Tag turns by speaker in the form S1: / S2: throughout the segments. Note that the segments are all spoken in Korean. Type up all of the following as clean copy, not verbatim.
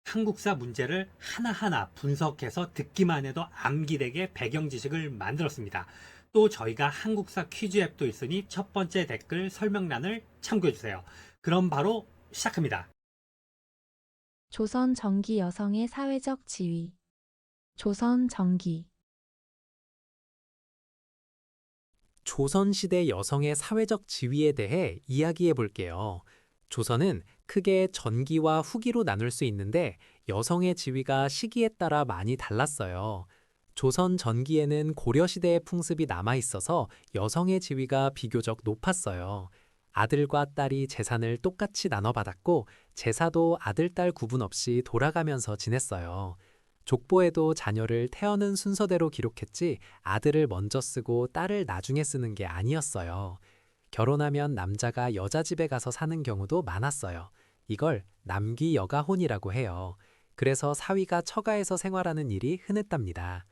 S1: 한국사 문제를 하나하나 분석해서 듣기만 해도 암기되게 배경 지식을 만들었습니다. 또 저희가 한국사 퀴즈 앱도 있으니 첫 번째 댓글 설명란을 참고해 주세요. 그럼 바로 시작합니다.
S2: 조선 전기 여성의 사회적 지위. 조선 전기.
S3: 조선시대 여성의 사회적 지위에 대해 이야기해 볼게요. 조선은 크게 전기와 후기로 나눌 수 있는데 여성의 지위가 시기에 따라 많이 달랐어요. 조선 전기에는 고려시대의 풍습이 남아 있어서 여성의 지위가 비교적 높았어요. 아들과 딸이 재산을 똑같이 나눠받았고 제사도 아들, 딸 구분 없이 돌아가면서 지냈어요. 족보에도 자녀를 태어난 순서대로 기록했지 아들을 먼저 쓰고 딸을 나중에 쓰는 게 아니었어요. 결혼하면 남자가 여자 집에 가서 사는 경우도 많았어요. 이걸 남귀여가혼이라고 해요. 그래서 사위가 처가에서 생활하는 일이 흔했답니다.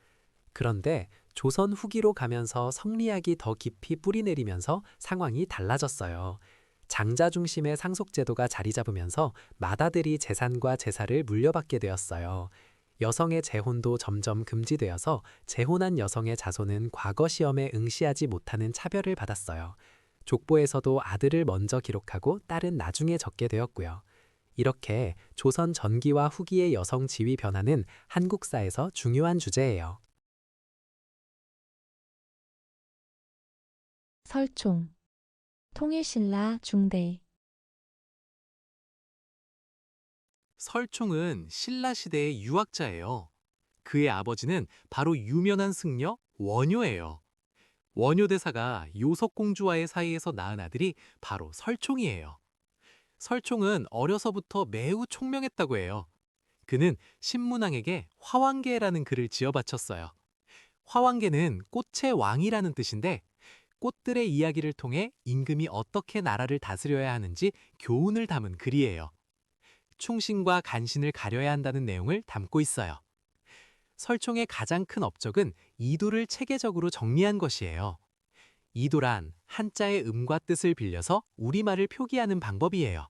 S3: 그런데 조선 후기로 가면서 성리학이 더 깊이 뿌리내리면서 상황이 달라졌어요. 장자 중심의 상속제도가 자리 잡으면서 맏아들이 재산과 제사를 물려받게 되었어요. 여성의 재혼도 점점 금지되어서 재혼한 여성의 자손은 과거 시험에 응시하지 못하는 차별을 받았어요. 족보에서도 아들을 먼저 기록하고 딸은 나중에 적게 되었고요. 이렇게 조선 전기와 후기의 여성 지위 변화는 한국사에서 중요한 주제예요.
S2: 설총. 통일신라 중대.
S4: 설총은 신라 시대의 유학자예요. 그의 아버지는 바로 유명한 승려 원효예요. 원효 대사가 요석공주와의 사이에서 낳은 아들이 바로 설총이에요. 설총은 어려서부터 매우 총명했다고 해요. 그는 신문왕에게 화왕계라는 글을 지어 바쳤어요. 화왕계는 꽃의 왕이라는 뜻인데 꽃들의 이야기를 통해 임금이 어떻게 나라를 다스려야 하는지 교훈을 담은 글이에요. 충신과 간신을 가려야 한다는 내용을 담고 있어요. 설총의 가장 큰 업적은 이도를 체계적으로 정리한 것이에요. 이도란 한자의 음과 뜻을 빌려서 우리말을 표기하는 방법이에요.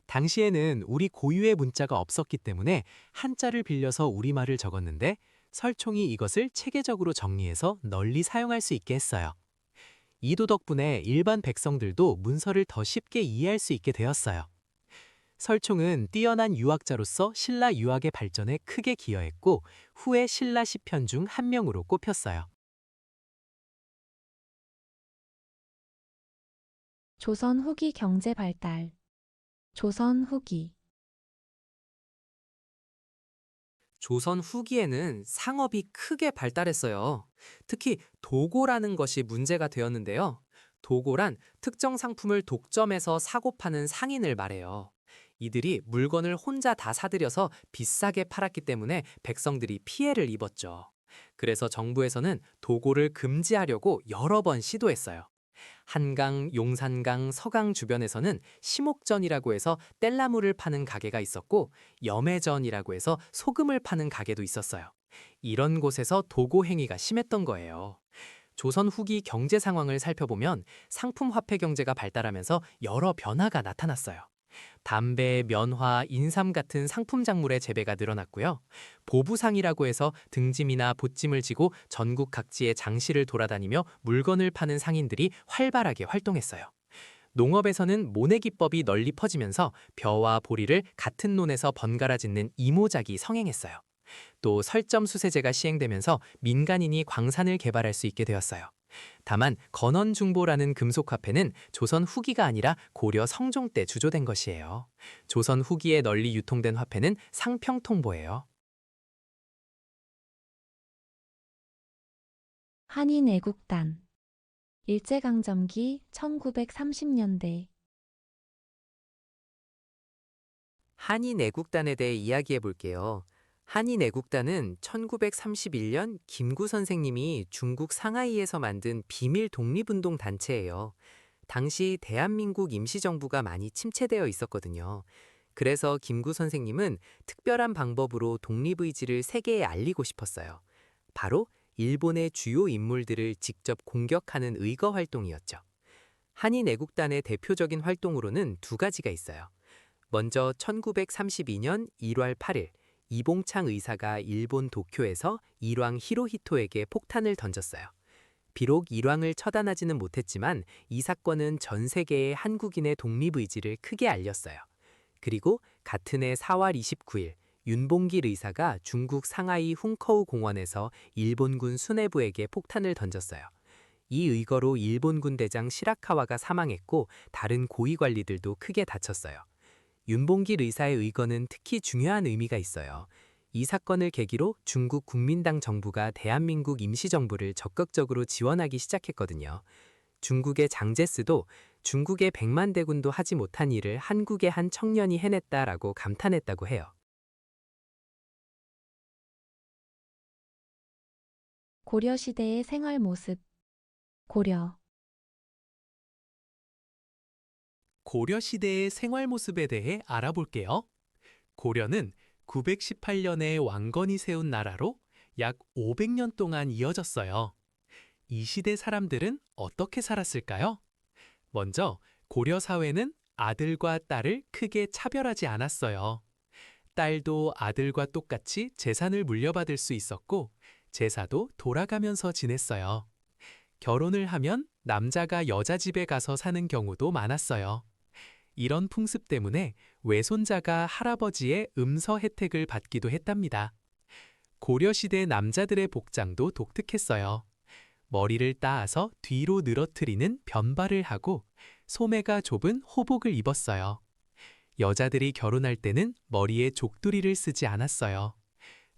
S4: 당시에는 우리 고유의 문자가 없었기 때문에 한자를 빌려서 우리말을 적었는데 설총이 이것을 체계적으로 정리해서 널리 사용할 수 있게 했어요. 이도 덕분에 일반 백성들도 문서를 더 쉽게 이해할 수 있게 되었어요. 설총은 뛰어난 유학자로서 신라 유학의 발전에 크게 기여했고 후에 신라 시편 중 한 명으로 꼽혔어요.
S2: 조선 후기 경제 발달. 조선 후기.
S5: 조선 후기에는 상업이 크게 발달했어요. 특히 도고라는 것이 문제가 되었는데요. 도고란 특정 상품을 독점해서 사고 파는 상인을 말해요. 이들이 물건을 혼자 다 사들여서 비싸게 팔았기 때문에 백성들이 피해를 입었죠. 그래서 정부에서는 도고를 금지하려고 여러 번 시도했어요. 한강, 용산강, 서강 주변에서는 심옥전이라고 해서 뗄나무를 파는 가게가 있었고 염해전이라고 해서 소금을 파는 가게도 있었어요. 이런 곳에서 도고 행위가 심했던 거예요. 조선 후기 경제 상황을 살펴보면 상품 화폐 경제가 발달하면서 여러 변화가 나타났어요. 담배, 면화, 인삼 같은 상품 작물의 재배가 늘어났고요. 보부상이라고 해서 등짐이나 보찜을 지고 전국 각지의 장시를 돌아다니며 물건을 파는 상인들이 활발하게 활동했어요. 농업에서는 모내 기법이 널리 퍼지면서 벼와 보리를 같은 논에서 번갈아 짓는 이모작이 성행했어요. 또 설점 수세제가 시행되면서 민간인이 광산을 개발할 수 있게 되었어요. 다만 건원중보라는 금속화폐는 조선 후기가 아니라 고려 성종 때 주조된 것이에요. 조선 후기에 널리 유통된 화폐는 상평통보예요.
S2: 한인애국단. 일제강점기 1930년대.
S5: 한인애국단에 대해 이야기해 볼게요. 한인애국단은 1931년 김구 선생님이 중국 상하이에서 만든 비밀 독립운동 단체예요. 당시 대한민국 임시정부가 많이 침체되어 있었거든요. 그래서 김구 선생님은 특별한 방법으로 독립의지를 세계에 알리고 싶었어요. 바로 일본의 주요 인물들을 직접 공격하는 의거 활동이었죠. 한인애국단의 대표적인 활동으로는 두 가지가 있어요.
S3: 먼저 1932년 1월 8일 이봉창 의사가 일본 도쿄에서 일왕 히로히토에게 폭탄을 던졌어요. 비록 일왕을 처단하지는 못했지만 이 사건은 전 세계의 한국인의 독립의지를 크게 알렸어요. 그리고 같은 해 4월 29일 윤봉길 의사가 중국 상하이 훈커우 공원에서 일본군 수뇌부에게 폭탄을 던졌어요. 이 의거로 일본군 대장 시라카와가 사망했고 다른 고위 관리들도 크게 다쳤어요. 윤봉길 의사의 의거는 특히 중요한 의미가 있어요. 이 사건을 계기로 중국 국민당 정부가 대한민국 임시정부를 적극적으로 지원하기 시작했거든요. 중국의 장제스도 중국의 100만 대군도 하지 못한 일을 한국의 한 청년이 해냈다라고 감탄했다고 해요.
S2: 고려시대의 생활 모습. 고려.
S4: 고려 시대의 생활 모습에 대해 알아볼게요. 고려는 918년에 왕건이 세운 나라로 약 500년 동안 이어졌어요. 이 시대 사람들은 어떻게 살았을까요? 먼저 고려 사회는 아들과 딸을 크게 차별하지 않았어요. 딸도 아들과 똑같이 재산을 물려받을 수 있었고 제사도 돌아가면서 지냈어요. 결혼을 하면 남자가 여자 집에 가서 사는 경우도 많았어요. 이런 풍습 때문에 외손자가 할아버지의 음서 혜택을 받기도 했답니다. 고려시대 남자들의 복장도 독특했어요. 머리를 따아서 뒤로 늘어뜨리는 변발을 하고 소매가 좁은 호복을 입었어요. 여자들이 결혼할 때는 머리에 족두리를 쓰지 않았어요.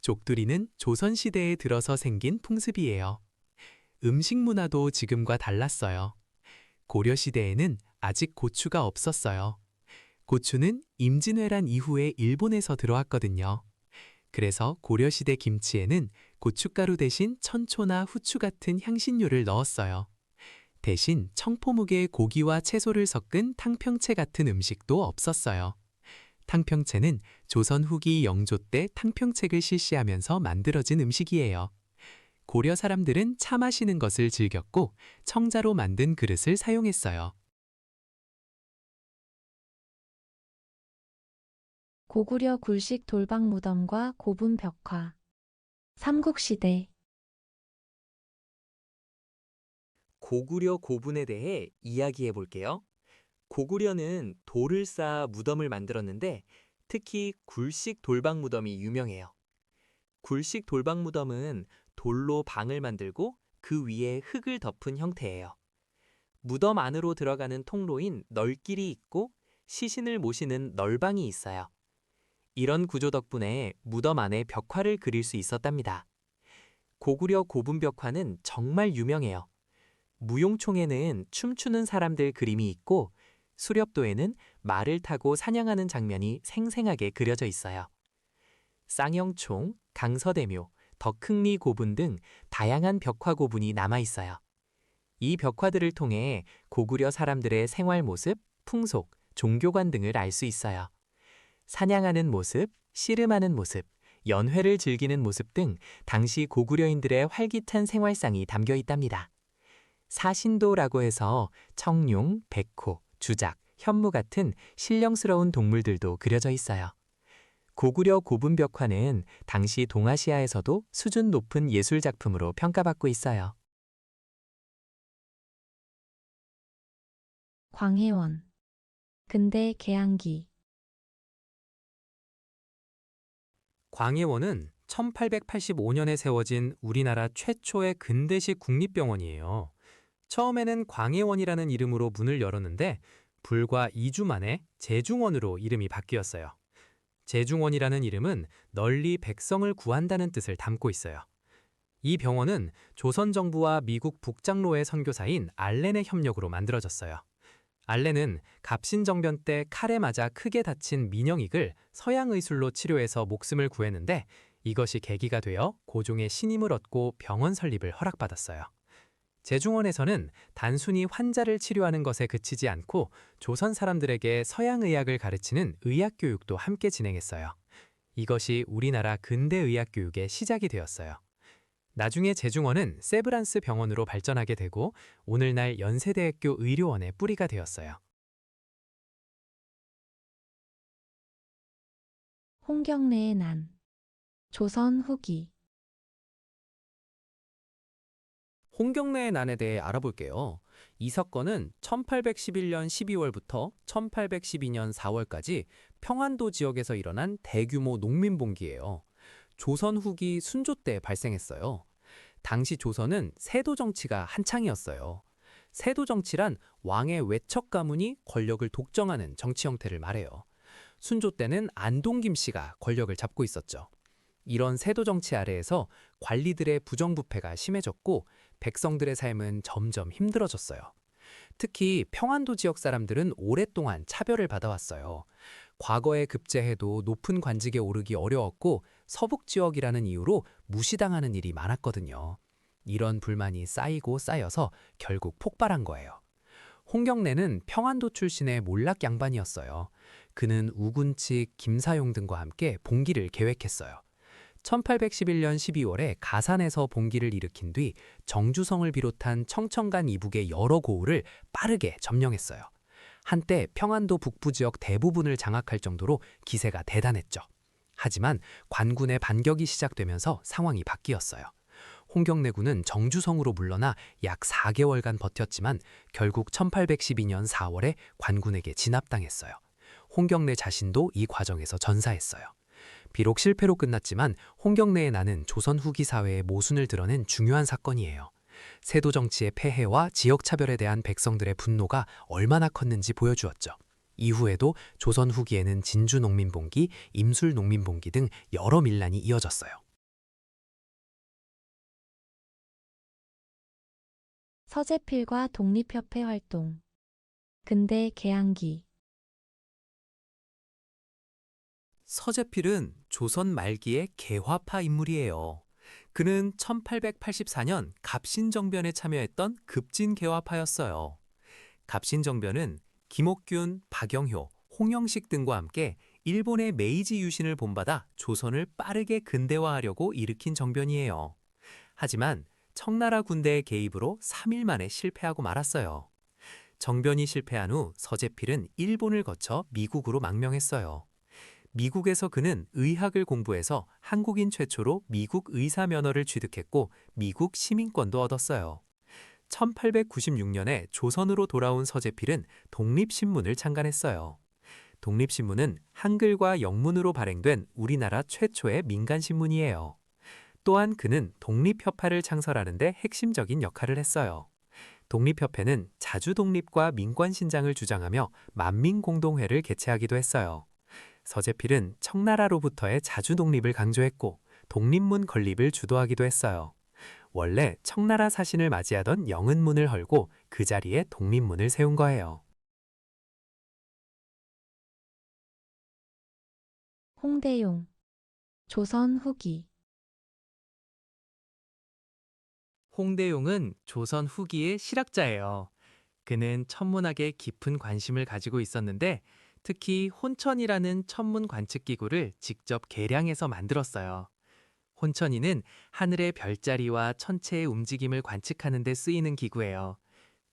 S4: 족두리는 조선시대에 들어서 생긴 풍습이에요. 음식 문화도 지금과 달랐어요. 고려시대에는 아직 고추가 없었어요. 고추는 임진왜란 이후에 일본에서 들어왔거든요. 그래서 고려시대 김치에는 고춧가루 대신 천초나 후추 같은 향신료를 넣었어요. 대신 청포묵에 고기와 채소를 섞은 탕평채 같은 음식도 없었어요. 탕평채는 조선 후기 영조 때 탕평책을 실시하면서 만들어진 음식이에요. 고려 사람들은 차 마시는 것을 즐겼고 청자로 만든 그릇을 사용했어요.
S2: 고구려 굴식 돌박 무덤과 고분 벽화. 삼국시대.
S5: 고구려 고분에 대해 이야기해 볼게요. 고구려는 돌을 쌓아 무덤을 만들었는데 특히 굴식 돌박 무덤이 유명해요. 굴식 돌박 무덤은 돌로 방을 만들고 그 위에 흙을 덮은 형태예요. 무덤 안으로 들어가는 통로인 널길이 있고 시신을 모시는 널방이 있어요. 이런 구조 덕분에 무덤 안에 벽화를 그릴 수 있었답니다. 고구려 고분 벽화는 정말 유명해요. 무용총에는 춤추는 사람들 그림이 있고 수렵도에는 말을 타고 사냥하는 장면이 생생하게 그려져 있어요. 쌍영총, 강서대묘, 덕흥리 고분 등 다양한 벽화 고분이 남아 있어요. 이 벽화들을 통해 고구려 사람들의 생활 모습, 풍속, 종교관 등을 알 수 있어요. 사냥하는 모습, 씨름하는 모습, 연회를 즐기는 모습 등 당시 고구려인들의 활기찬 생활상이 담겨 있답니다. 사신도라고 해서 청룡, 백호, 주작, 현무 같은 신령스러운 동물들도 그려져 있어요. 고구려 고분 벽화는 당시 동아시아에서도 수준 높은 예술 작품으로 평가받고 있어요.
S2: 광해원. 근대 개항기.
S3: 광해원은 1885년에 세워진 우리나라 최초의 근대식 국립병원이에요. 처음에는 광해원이라는 이름으로 문을 열었는데 불과 2주 만에 제중원으로 이름이 바뀌었어요. 제중원이라는 이름은 널리 백성을 구한다는 뜻을 담고 있어요. 이 병원은 조선 정부와 미국 북장로의 선교사인 알렌의 협력으로 만들어졌어요. 알렌은 갑신정변 때 칼에 맞아 크게 다친 민영익을 서양 의술로 치료해서 목숨을 구했는데 이것이 계기가 되어 고종의 신임을 얻고 병원 설립을 허락받았어요. 제중원에서는 단순히 환자를 치료하는 것에 그치지 않고 조선 사람들에게 서양 의학을 가르치는 의학 교육도 함께 진행했어요. 이것이 우리나라 근대 의학 교육의 시작이 되었어요. 나중에 제중원은 세브란스 병원으로 발전하게 되고 오늘날 연세대학교 의료원의 뿌리가 되었어요.
S2: 홍경래의 난. 조선 후기.
S3: 홍경래의 난에 대해 알아볼게요. 이 사건은 1811년 12월부터 1812년 4월까지 평안도 지역에서 일어난 대규모 농민봉기예요. 조선 후기 순조 때 발생했어요. 당시 조선은 세도 정치가 한창이었어요. 세도 정치란 왕의 외척 가문이 권력을 독점하는 정치 형태를 말해요. 순조 때는 안동 김씨가 권력을 잡고 있었죠. 이런 세도 정치 아래에서 관리들의 부정부패가 심해졌고 백성들의 삶은 점점 힘들어졌어요. 특히 평안도 지역 사람들은 오랫동안 차별을 받아왔어요. 과거에 급제해도 높은 관직에 오르기 어려웠고 서북 지역이라는 이유로 무시당하는 일이 많았거든요. 이런 불만이 쌓이고 쌓여서 결국 폭발한 거예요. 홍경래는 평안도 출신의 몰락 양반이었어요. 그는 우군칙, 김사용 등과 함께 봉기를 계획했어요. 1811년 12월에 가산에서 봉기를 일으킨 뒤 정주성을 비롯한 청천간 이북의 여러 고을을 빠르게 점령했어요. 한때 평안도 북부 지역 대부분을 장악할 정도로 기세가 대단했죠. 하지만 관군의 반격이 시작되면서 상황이 바뀌었어요. 홍경래군은 정주성으로 물러나 약 4개월간 버텼지만 결국 1812년 4월에 관군에게 진압당했어요. 홍경래 자신도 이 과정에서 전사했어요. 비록 실패로 끝났지만 홍경래의 난은 조선 후기 사회의 모순을 드러낸 중요한 사건이에요. 세도 정치의 폐해와 지역 차별에 대한 백성들의 분노가 얼마나 컸는지 보여주었죠. 이후에도 조선 후기에는 진주 농민봉기, 임술 농민봉기 등 여러 밀란이 이어졌어요.
S2: 서재필과 독립협회 활동. 근대 개항기.
S3: 서재필은 조선 말기의 개화파 인물이에요. 그는 1884년 갑신정변에 참여했던 급진개화파였어요. 갑신정변은 김옥균, 박영효, 홍영식 등과 함께 일본의 메이지 유신을 본받아 조선을 빠르게 근대화하려고 일으킨 정변이에요. 하지만 청나라 군대의 개입으로 3일 만에 실패하고 말았어요. 정변이 실패한 후 서재필은 일본을 거쳐 미국으로 망명했어요. 미국에서 그는 의학을 공부해서 한국인 최초로 미국 의사 면허를 취득했고 미국 시민권도 얻었어요. 1896년에 조선으로 돌아온 서재필은 독립신문을 창간했어요. 독립신문은 한글과 영문으로 발행된 우리나라 최초의 민간신문이에요. 또한 그는 독립협파를 창설하는 데 핵심적인 역할을 했어요. 독립협회는 자주독립과 민관신장을 주장하며 만민공동회를 개최하기도 했어요. 서재필은 청나라로부터의 자주독립을 강조했고 독립문 건립을 주도하기도 했어요. 원래 청나라 사신을 맞이하던 영은문을 헐고 그 자리에 독립문을 세운 거예요.
S2: 홍대용. 조선 후기.
S4: 홍대용은 조선 후기의 실학자예요. 그는 천문학에 깊은 관심을 가지고 있었는데 특히 혼천이라는 천문 관측 기구를 직접 개량해서 만들었어요. 혼천이는 하늘의 별자리와 천체의 움직임을 관측하는 데 쓰이는 기구예요.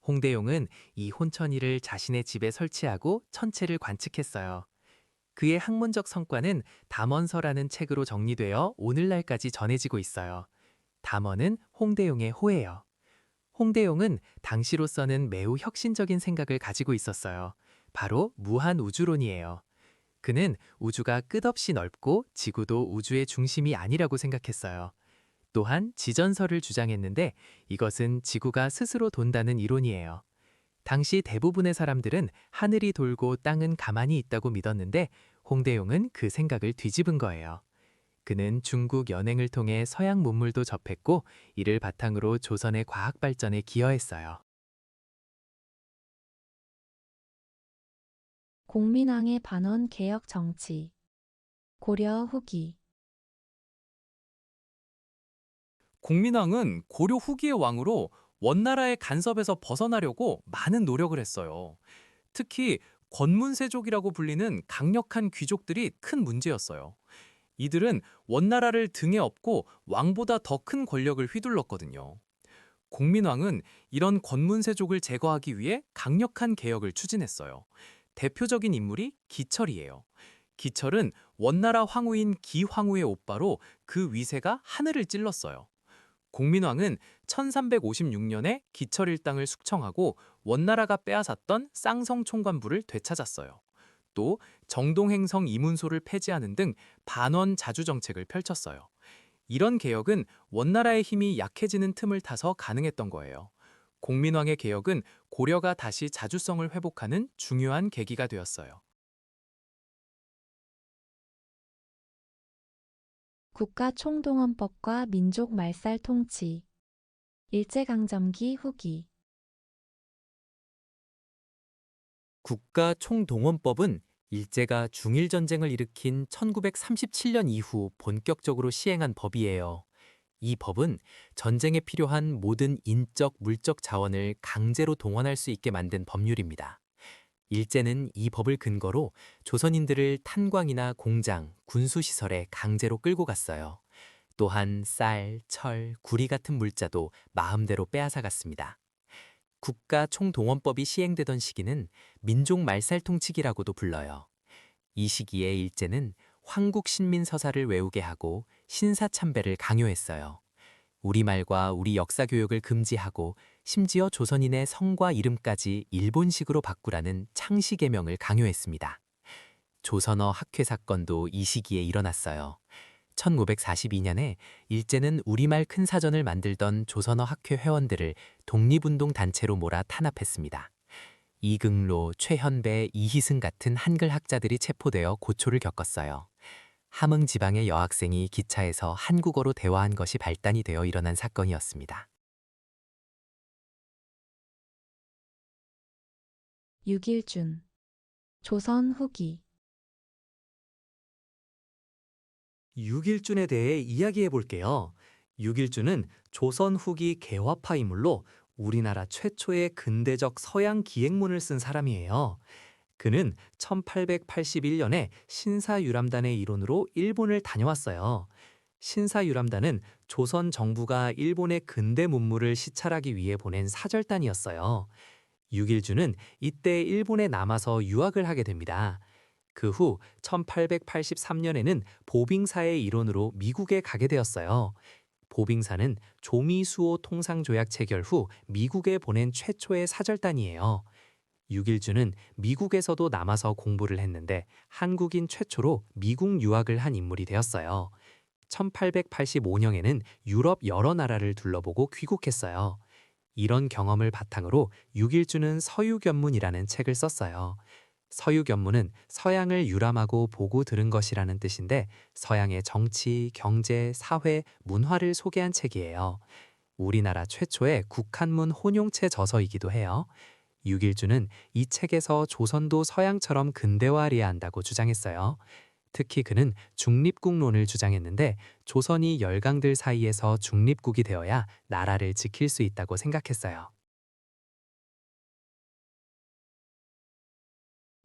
S4: 홍대용은 이 혼천이를 자신의 집에 설치하고 천체를 관측했어요. 그의 학문적 성과는 담원서라는 책으로 정리되어 오늘날까지 전해지고 있어요. 담원은 홍대용의 호예요. 홍대용은 당시로서는 매우 혁신적인 생각을 가지고 있었어요. 바로 무한우주론이에요. 그는 우주가 끝없이 넓고 지구도 우주의 중심이 아니라고 생각했어요. 또한 지전설을 주장했는데 이것은 지구가 스스로 돈다는 이론이에요. 당시 대부분의 사람들은 하늘이 돌고 땅은 가만히 있다고 믿었는데 홍대용은 그 생각을 뒤집은 거예요. 그는 중국 연행을 통해 서양 문물도 접했고 이를 바탕으로 조선의 과학 발전에 기여했어요.
S2: 공민왕의 반원 개혁 정치. 고려 후기.
S4: 공민왕은 고려 후기의 왕으로 원나라의 간섭에서 벗어나려고 많은 노력을 했어요. 특히 권문세족이라고 불리는 강력한 귀족들이 큰 문제였어요. 이들은 원나라를 등에 업고 왕보다 더 큰 권력을 휘둘렀거든요. 공민왕은 이런 권문세족을 제거하기 위해 강력한 개혁을 추진했어요. 대표적인 인물이 기철이에요. 기철은 원나라 황후인 기황후의 오빠로 그 위세가 하늘을 찔렀어요. 공민왕은 1356년에 기철 일당을 숙청하고 원나라가 빼앗았던 쌍성 총관부를 되찾았어요. 또 정동행성 이문소를 폐지하는 등 반원 자주 정책을 펼쳤어요. 이런 개혁은 원나라의 힘이 약해지는 틈을 타서 가능했던 거예요. 공민왕의 개혁은 고려가 다시 자주성을 회복하는 중요한 계기가 되었어요.
S2: 국가 총동원법과 민족 말살 통치. 일제강점기 후기.
S3: 국가 총동원법은 일제가 중일 전쟁을 일으킨 1937년 이후 본격적으로 시행한 법이에요. 이 법은 전쟁에 필요한 모든 인적, 물적 자원을 강제로 동원할 수 있게 만든 법률입니다. 일제는 이 법을 근거로 조선인들을 탄광이나 공장, 군수시설에 강제로 끌고 갔어요. 또한 쌀, 철, 구리 같은 물자도 마음대로 빼앗아갔습니다. 국가 총동원법이 시행되던 시기는 민족 말살통치기라고도 불러요. 이 시기에 일제는 황국신민서사를 외우게 하고 신사참배를 강요했어요. 우리말과 우리 역사 교육을 금지하고 심지어 조선인의 성과 이름까지 일본식으로 바꾸라는 창시개명을 강요했습니다. 조선어 학회 사건도 이 시기에 일어났어요. 1942년에 일제는 우리말 큰 사전을 만들던 조선어 학회 회원들을 독립운동 단체로 몰아 탄압했습니다. 이긍로, 최현배, 이희승 같은 한글 학자들이 체포되어 고초를 겪었어요. 함흥 지방의 여학생이 기차에서 한국어로 대화한 것이 발단이 되어 일어난 사건이었습니다.
S2: 6일준. 조선 후기.
S3: 6일준에 대해 이야기해 볼게요. 6일준은 조선 후기 개화파 인물로 우리나라 최초의 근대적 서양 기행문을 쓴 사람이에요. 그는 1881년에 신사유람단의 일원으로 일본을 다녀왔어요. 신사유람단은 조선 정부가 일본의 근대 문물을 시찰하기 위해 보낸 사절단이었어요. 6일주는 이때 일본에 남아서 유학을 하게 됩니다. 그 후 1883년에는 보빙사의 일원으로 미국에 가게 되었어요. 보빙사는 조미수호 통상조약 체결 후 미국에 보낸 최초의 사절단이에요. 6일주는 미국에서도 남아서 공부를 했는데 한국인 최초로 미국 유학을 한 인물이 되었어요. 1885년에는 유럽 여러 나라를 둘러보고 귀국했어요. 이런 경험을 바탕으로 6일주는 서유견문이라는 책을 썼어요. 서유견문은 서양을 유람하고 보고 들은 것이라는 뜻인데 서양의 정치, 경제, 사회, 문화를 소개한 책이에요. 우리나라 최초의 국한문 혼용체 저서이기도 해요. 6일주는 이 책에서 조선도 서양처럼 근대화해야 한다고 주장했어요. 특히 그는 중립국론을 주장했는데 조선이 열강들 사이에서 중립국이 되어야 나라를 지킬 수 있다고 생각했어요.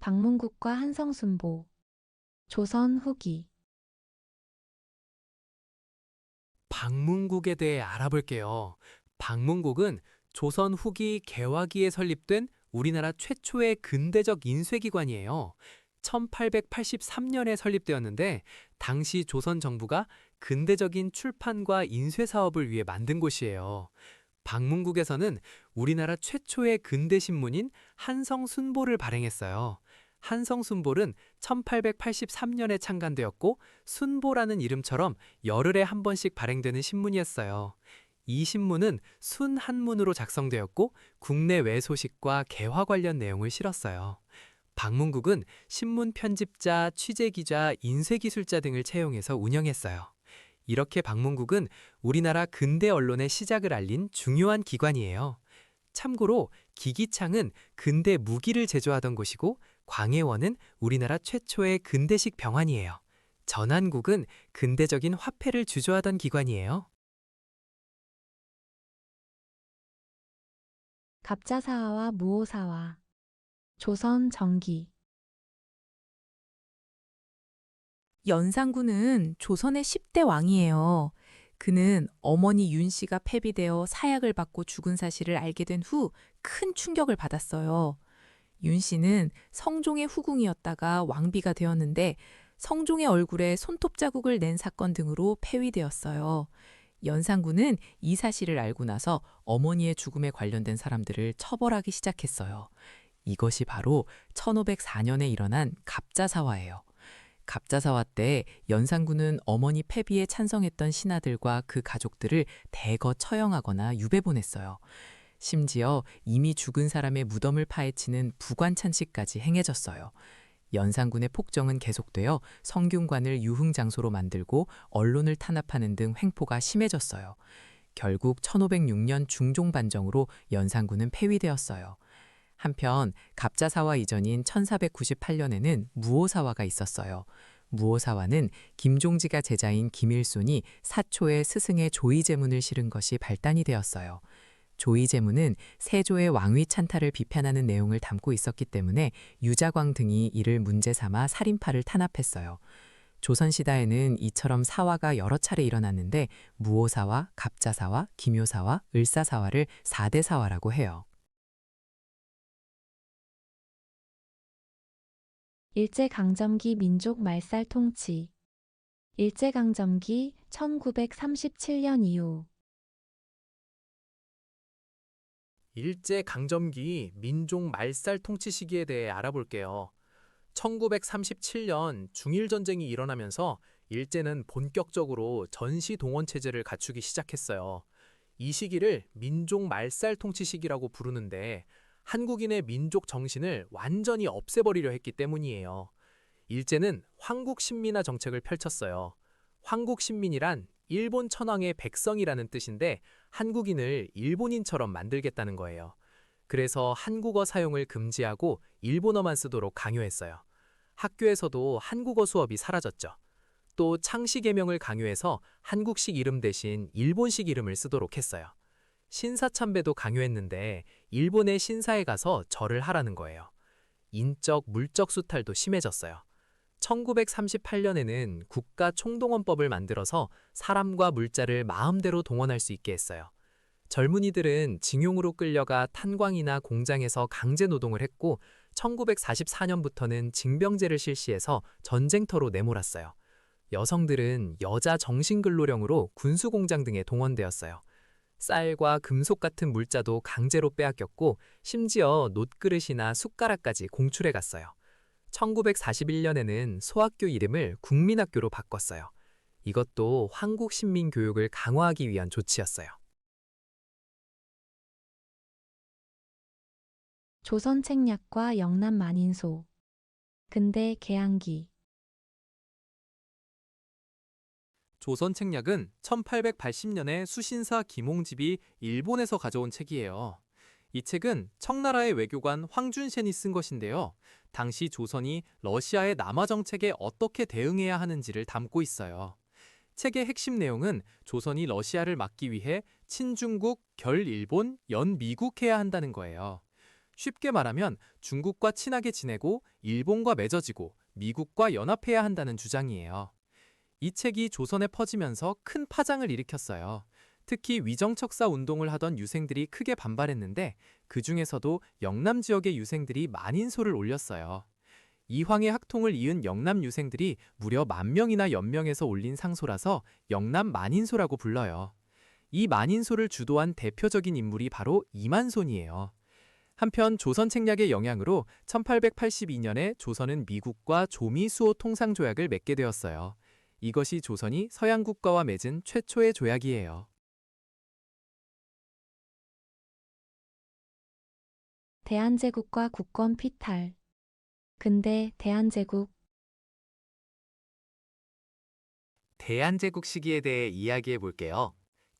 S2: 박문국과 한성순보. 조선 후기.
S3: 박문국에 대해 알아볼게요. 박문국은 조선 후기 개화기에 설립된 우리나라 최초의 근대적 인쇄기관이에요. 1883년에 설립되었는데 당시 조선 정부가 근대적인 출판과 인쇄 사업을 위해 만든 곳이에요. 박문국에서는 우리나라 최초의 근대 신문인 한성순보를 발행했어요. 한성순보는 1883년에 창간되었고 순보라는 이름처럼 열흘에 한 번씩 발행되는 신문이었어요. 이 신문은 순한문으로 작성되었고 국내외 소식과 개화 관련 내용을 실었어요. 박문국은 신문 편집자, 취재기자, 인쇄기술자 등을 채용해서 운영했어요. 이렇게 박문국은 우리나라 근대 언론의 시작을 알린 중요한 기관이에요. 참고로 기기창은 근대 무기를 제조하던 곳이고 광해원은 우리나라 최초의 근대식 병환이에요. 전한국은 근대적인 화폐를 주조하던 기관이에요.
S2: 갑자사화와 무오사화. 조선 정기.
S6: 연산군은 조선의 10대 왕이에요. 그는 어머니 윤 씨가 폐비되어 사약을 받고 죽은 사실을 알게 된 후 큰 충격을 받았어요. 윤 씨는 성종의 후궁이었다가 왕비가 되었는데 성종의 얼굴에 손톱 자국을 낸 사건 등으로 폐위되었어요. 연산군은 이 사실을 알고 나서 어머니의 죽음에 관련된 사람들을 처벌하기 시작했어요. 이것이 바로 1504년에 일어난 갑자사화예요. 갑자사화 때 연산군은 어머니 폐비에 찬성했던 신하들과 그 가족들을 대거 처형하거나 유배 보냈어요. 심지어 이미 죽은 사람의 무덤을 파헤치는 부관찬치까지 행해졌어요. 연산군의 폭정은 계속되어 성균관을 유흥장소로 만들고 언론을 탄압하는 등 횡포가 심해졌어요. 결국 1506년 중종반정으로 연산군은 폐위되었어요. 한편 갑자사화 이전인 1498년에는 무오사화가 있었어요. 무오사화는 김종지가 제자인 김일손이 사초에 스승의 조이제문을 실은 것이 발단이 되었어요. 조이제문은 세조의 왕위 찬탈을 비판하는 내용을 담고 있었기 때문에 유자광 등이 이를 문제 삼아 살인파를 탄압했어요. 조선시대에는 이처럼 사화가 여러 차례 일어났는데 무오사화, 갑자사화, 김효사화, 을사사화를 4대 사화라고 해요.
S2: 일제강점기 민족 말살 통치. 일제강점기 1937년 이후
S4: 일제강점기 민족 말살 통치 시기에 대해 알아볼게요. 1937년 중일전쟁이 일어나면서 일제는 본격적으로 전시동원 체제를 갖추기 시작했어요. 이 시기를 민족 말살 통치 시기라고 부르는데 한국인의 민족 정신을 완전히 없애버리려 했기 때문이에요. 일제는 황국신민화 정책을 펼쳤어요. 황국신민이란 일본 천황의 백성이라는 뜻인데 한국인을 일본인처럼 만들겠다는 거예요. 그래서 한국어 사용을 금지하고 일본어만 쓰도록 강요했어요. 학교에서도 한국어 수업이 사라졌죠. 또 창씨 개명을 강요해서 한국식 이름 대신 일본식 이름을 쓰도록 했어요. 신사참배도 강요했는데 일본의 신사에 가서 절을 하라는 거예요. 인적, 물적 수탈도 심해졌어요. 1938년에는 국가총동원법을 만들어서 사람과 물자를 마음대로 동원할 수 있게 했어요. 젊은이들은 징용으로 끌려가 탄광이나 공장에서 강제 노동을 했고 1944년부터는 징병제를 실시해서 전쟁터로 내몰았어요. 여성들은 여자 정신근로령으로 군수공장 등에 동원되었어요. 쌀과 금속 같은 물자도 강제로 빼앗겼고 심지어 놋그릇이나 숟가락까지 공출해 갔어요. 1941년에는 소학교 이름을 국민학교로 바꿨어요. 이것도 황국신민 교육을 강화하기 위한 조치였어요.
S2: 조선 책략과 영남 만인소. 근대 개항기.
S4: 조선 책략은 1880년에 수신사 김홍집이 일본에서 가져온 책이에요. 이 책은 청나라의 외교관 황준센이 쓴 것인데요. 당시 조선이 러시아의 남하 정책에 어떻게 대응해야 하는지를 담고 있어요. 책의 핵심 내용은 조선이 러시아를 막기 위해 친중국, 결일본, 연미국해야 한다는 거예요. 쉽게 말하면 중국과 친하게 지내고 일본과 맺어지고 미국과 연합해야 한다는 주장이에요. 이 책이 조선에 퍼지면서 큰 파장을 일으켰어요. 특히 위정척사 운동을 하던 유생들이 크게 반발했는데 그 중에서도 영남 지역의 유생들이 만인소를 올렸어요. 이황의 학통을 이은 영남 유생들이 무려 10,000명이나 연명해서 올린 상소라서 영남 만인소라고 불러요. 이 만인소를 주도한 대표적인 인물이 바로 이만손이에요. 한편 조선 책략의 영향으로 1882년에 조선은 미국과 조미수호 통상조약을 맺게 되었어요. 이것이 조선이 서양 국가와 맺은 최초의 조약이에요.
S2: 대한제국과 국권 피탈. 근대 대한제국.
S3: 대한제국 시기에 대해 이야기해 볼게요.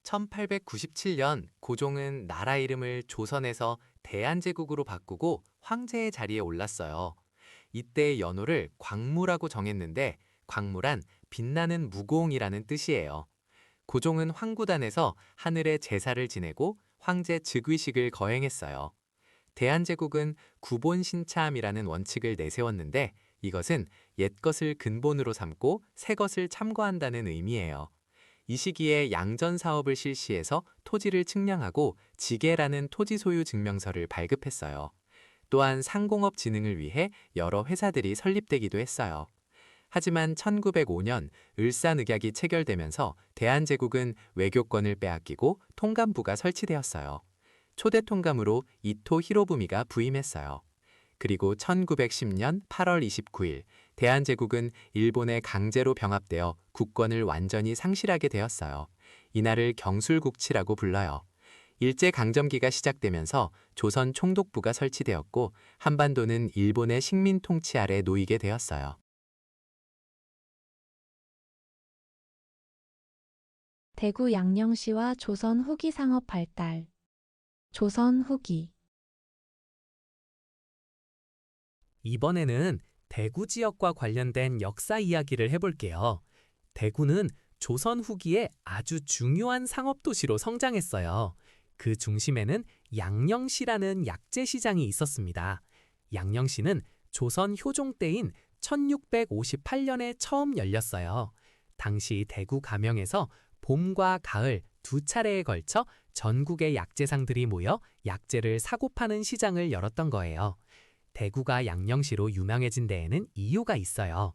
S3: 1897년 고종은 나라 이름을 조선에서 대한제국으로 바꾸고 황제의 자리에 올랐어요. 이때 연호를 광무라고 정했는데 광무란 빛나는 무공이라는 뜻이에요. 고종은 황구단에서 하늘의 제사를 지내고 황제 즉위식을 거행했어요. 대한제국은 구본신참이라는 원칙을 내세웠는데 이것은 옛것을 근본으로 삼고 새것을 참고한다는 의미예요. 이 시기에 양전 사업을 실시해서 토지를 측량하고 지계라는 토지 소유 증명서를 발급했어요.
S4: 또한 상공업 진흥을 위해 여러 회사들이 설립되기도 했어요. 하지만 1905년 을사늑약이 체결되면서 대한제국은 외교권을 빼앗기고 통감부가 설치되었어요. 초대 통감으로 이토 히로부미가 부임했어요. 그리고 1910년 8월 29일 대한제국은 일본에 강제로 병합되어 국권을 완전히 상실하게 되었어요. 이날을 경술국치라고 불러요. 일제강점기가 시작되면서 조선 총독부가 설치되었고 한반도는 일본의 식민 통치 아래 놓이게 되었어요.
S2: 대구 양령시와 조선 후기 상업 발달. 조선 후기.
S3: 이번에는 대구 지역과 관련된 역사 이야기를 해볼게요. 대구는 조선 후기에 아주 중요한 상업도시로 성장했어요. 그 중심에는 양령시라는 약재시장이 있었습니다. 양령시는 조선 효종 때인 1658년에 처음 열렸어요. 당시 대구 가명에서 봄과 가을 두 차례에 걸쳐 전국의 약재상들이 모여 약재를 사고 파는 시장을 열었던 거예요. 대구가 양령시로 유명해진 데에는 이유가 있어요.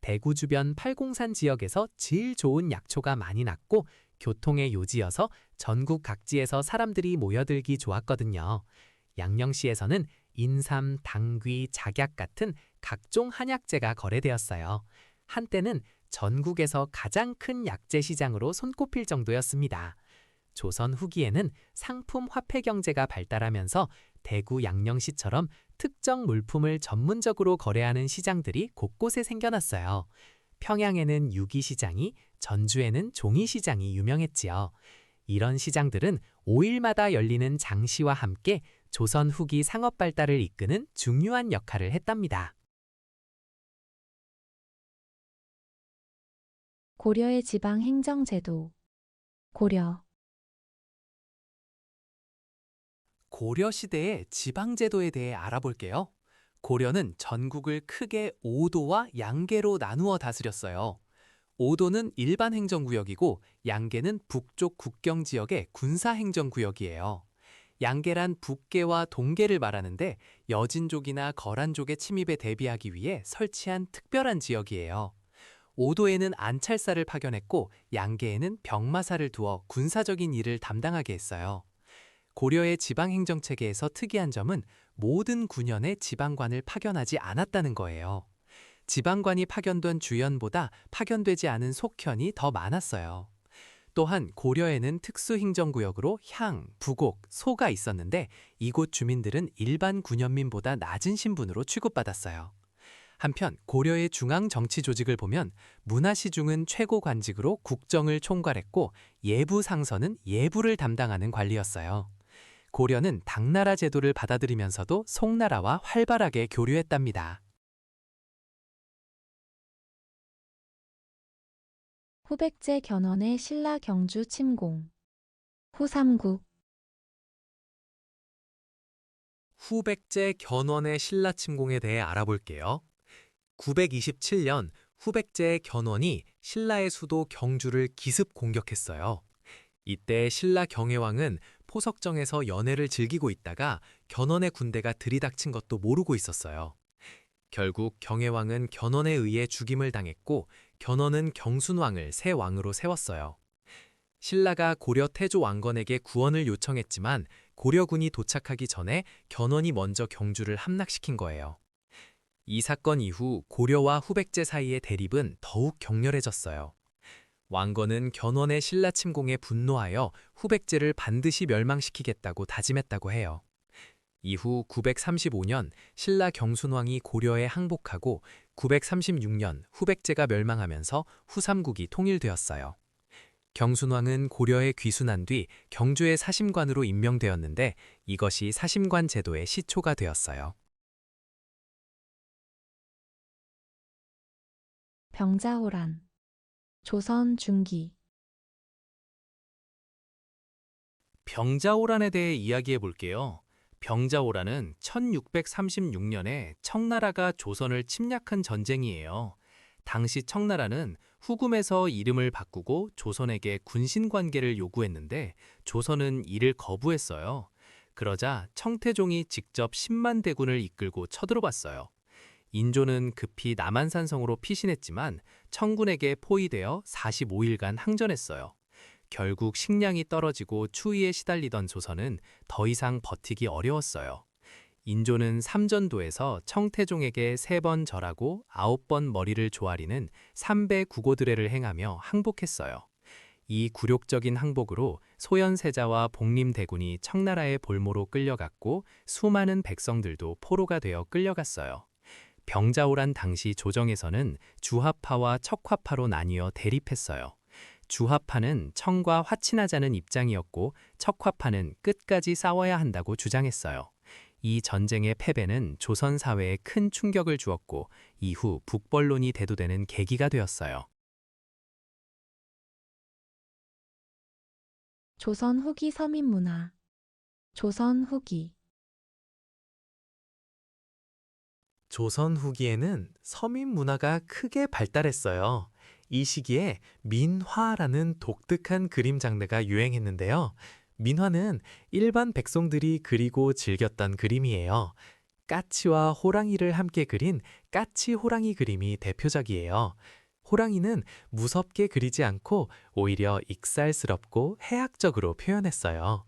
S3: 대구 주변 팔공산 지역에서 질 좋은 약초가 많이 났고 교통의 요지여서 전국 각지에서 사람들이 모여들기 좋았거든요. 양령시에서는 인삼, 당귀, 작약 같은 각종 한약재가 거래되었어요. 한때는 전국에서 가장 큰 약재 시장으로 손꼽힐 정도였습니다. 조선 후기에는 상품 화폐 경제가 발달하면서 대구 양령시처럼 특정 물품을 전문적으로 거래하는 시장들이 곳곳에 생겨났어요. 평양에는 유기시장이, 전주에는 종이시장이 유명했지요. 이런 시장들은 5일마다 열리는 장시와 함께 조선 후기 상업 발달을 이끄는 중요한 역할을 했답니다.
S2: 고려의 지방 행정제도. 고려.
S3: 고려 시대의 지방제도에 대해 알아볼게요. 고려는 전국을 크게 5도와 양계로 나누어 다스렸어요. 5도는 일반 행정구역이고 양계는 북쪽 국경 지역의 군사행정구역이에요. 양계란 북계와 동계를 말하는데 여진족이나 거란족의 침입에 대비하기 위해 설치한 특별한 지역이에요. 5도에는 안찰사를 파견했고 양계에는 병마사를 두어 군사적인 일을 담당하게 했어요. 고려의 지방행정체계에서 특이한 점은 모든 군현에 지방관을 파견하지 않았다는 거예요. 지방관이 파견된 주현보다 파견되지 않은 속현이 더 많았어요. 또한 고려에는 특수행정구역으로 향, 부곡, 소가 있었는데 이곳 주민들은 일반 군현민보다 낮은 신분으로 취급받았어요. 한편 고려의 중앙 정치 조직을 보면 문화시중은 최고 관직으로 국정을 총괄했고 예부상서는 예부를 담당하는 관리였어요. 고려는 당나라 제도를 받아들이면서도 송나라와 활발하게 교류했답니다.
S2: 후백제 견훤의 신라 경주 침공. 후삼국.
S3: 후백제 견훤의 신라 침공에 대해 알아볼게요. 927년 후백제의 견훤이 신라의 수도 경주를 기습 공격했어요. 이때 신라 경혜왕은 포석정에서 연애를 즐기고 있다가 견훤의 군대가 들이닥친 것도 모르고 있었어요. 결국 경혜왕은 견훤에 의해 죽임을 당했고 견훤은 경순왕을 새 왕으로 세웠어요. 신라가 고려 태조 왕건에게 구원을 요청했지만 고려군이 도착하기 전에 견훤이 먼저 경주를 함락시킨 거예요. 이 사건 이후 고려와 후백제 사이의 대립은 더욱 격렬해졌어요. 왕건은 견훤의 신라 침공에 분노하여 후백제를 반드시 멸망시키겠다고 다짐했다고 해요. 이후 935년 신라 경순왕이 고려에 항복하고 936년 후백제가 멸망하면서 후삼국이 통일되었어요. 경순왕은 고려에 귀순한 뒤 경주의 사심관으로 임명되었는데 이것이 사심관 제도의 시초가 되었어요.
S2: 병자호란. 조선 중기.
S4: 병자호란에 대해 이야기해 볼게요. 병자호란은 1636년에 청나라가 조선을 침략한 전쟁이에요. 당시 청나라는 후금에서 이름을 바꾸고 조선에게 군신 관계를 요구했는데 조선은 이를 거부했어요. 그러자 청태종이 직접 10만 대군을 이끌고 쳐들어왔어요. 인조는 급히 남한산성으로 피신했지만 청군에게 포위되어 45일간 항전했어요. 결국 식량이 떨어지고 추위에 시달리던 조선은 더 이상 버티기 어려웠어요. 인조는 삼전도에서 청태종에게 3번 절하고 9번 머리를 조아리는 삼배 구고드레를 행하며 항복했어요. 이 굴욕적인 항복으로 소현세자와 복림대군이 청나라의 볼모로 끌려갔고 수많은 백성들도 포로가 되어 끌려갔어요. 병자호란 당시 조정에서는 주화파와 척화파로 나뉘어 대립했어요. 주화파는 청과 화친하자는 입장이었고 척화파는 끝까지 싸워야 한다고 주장했어요. 이 전쟁의 패배는 조선 사회에 큰 충격을 주었고 이후 북벌론이 대두되는 계기가 되었어요.
S2: 조선 후기 서민 문화. 조선 후기.
S3: 조선 후기에는 서민 문화가 크게 발달했어요. 이 시기에 민화라는 독특한 그림 장르가 유행했는데요. 민화는 일반 백성들이 그리고 즐겼던 그림이에요. 까치와 호랑이를 함께 그린 까치 호랑이 그림이 대표적이에요. 호랑이는 무섭게 그리지 않고 오히려 익살스럽고 해학적으로 표현했어요.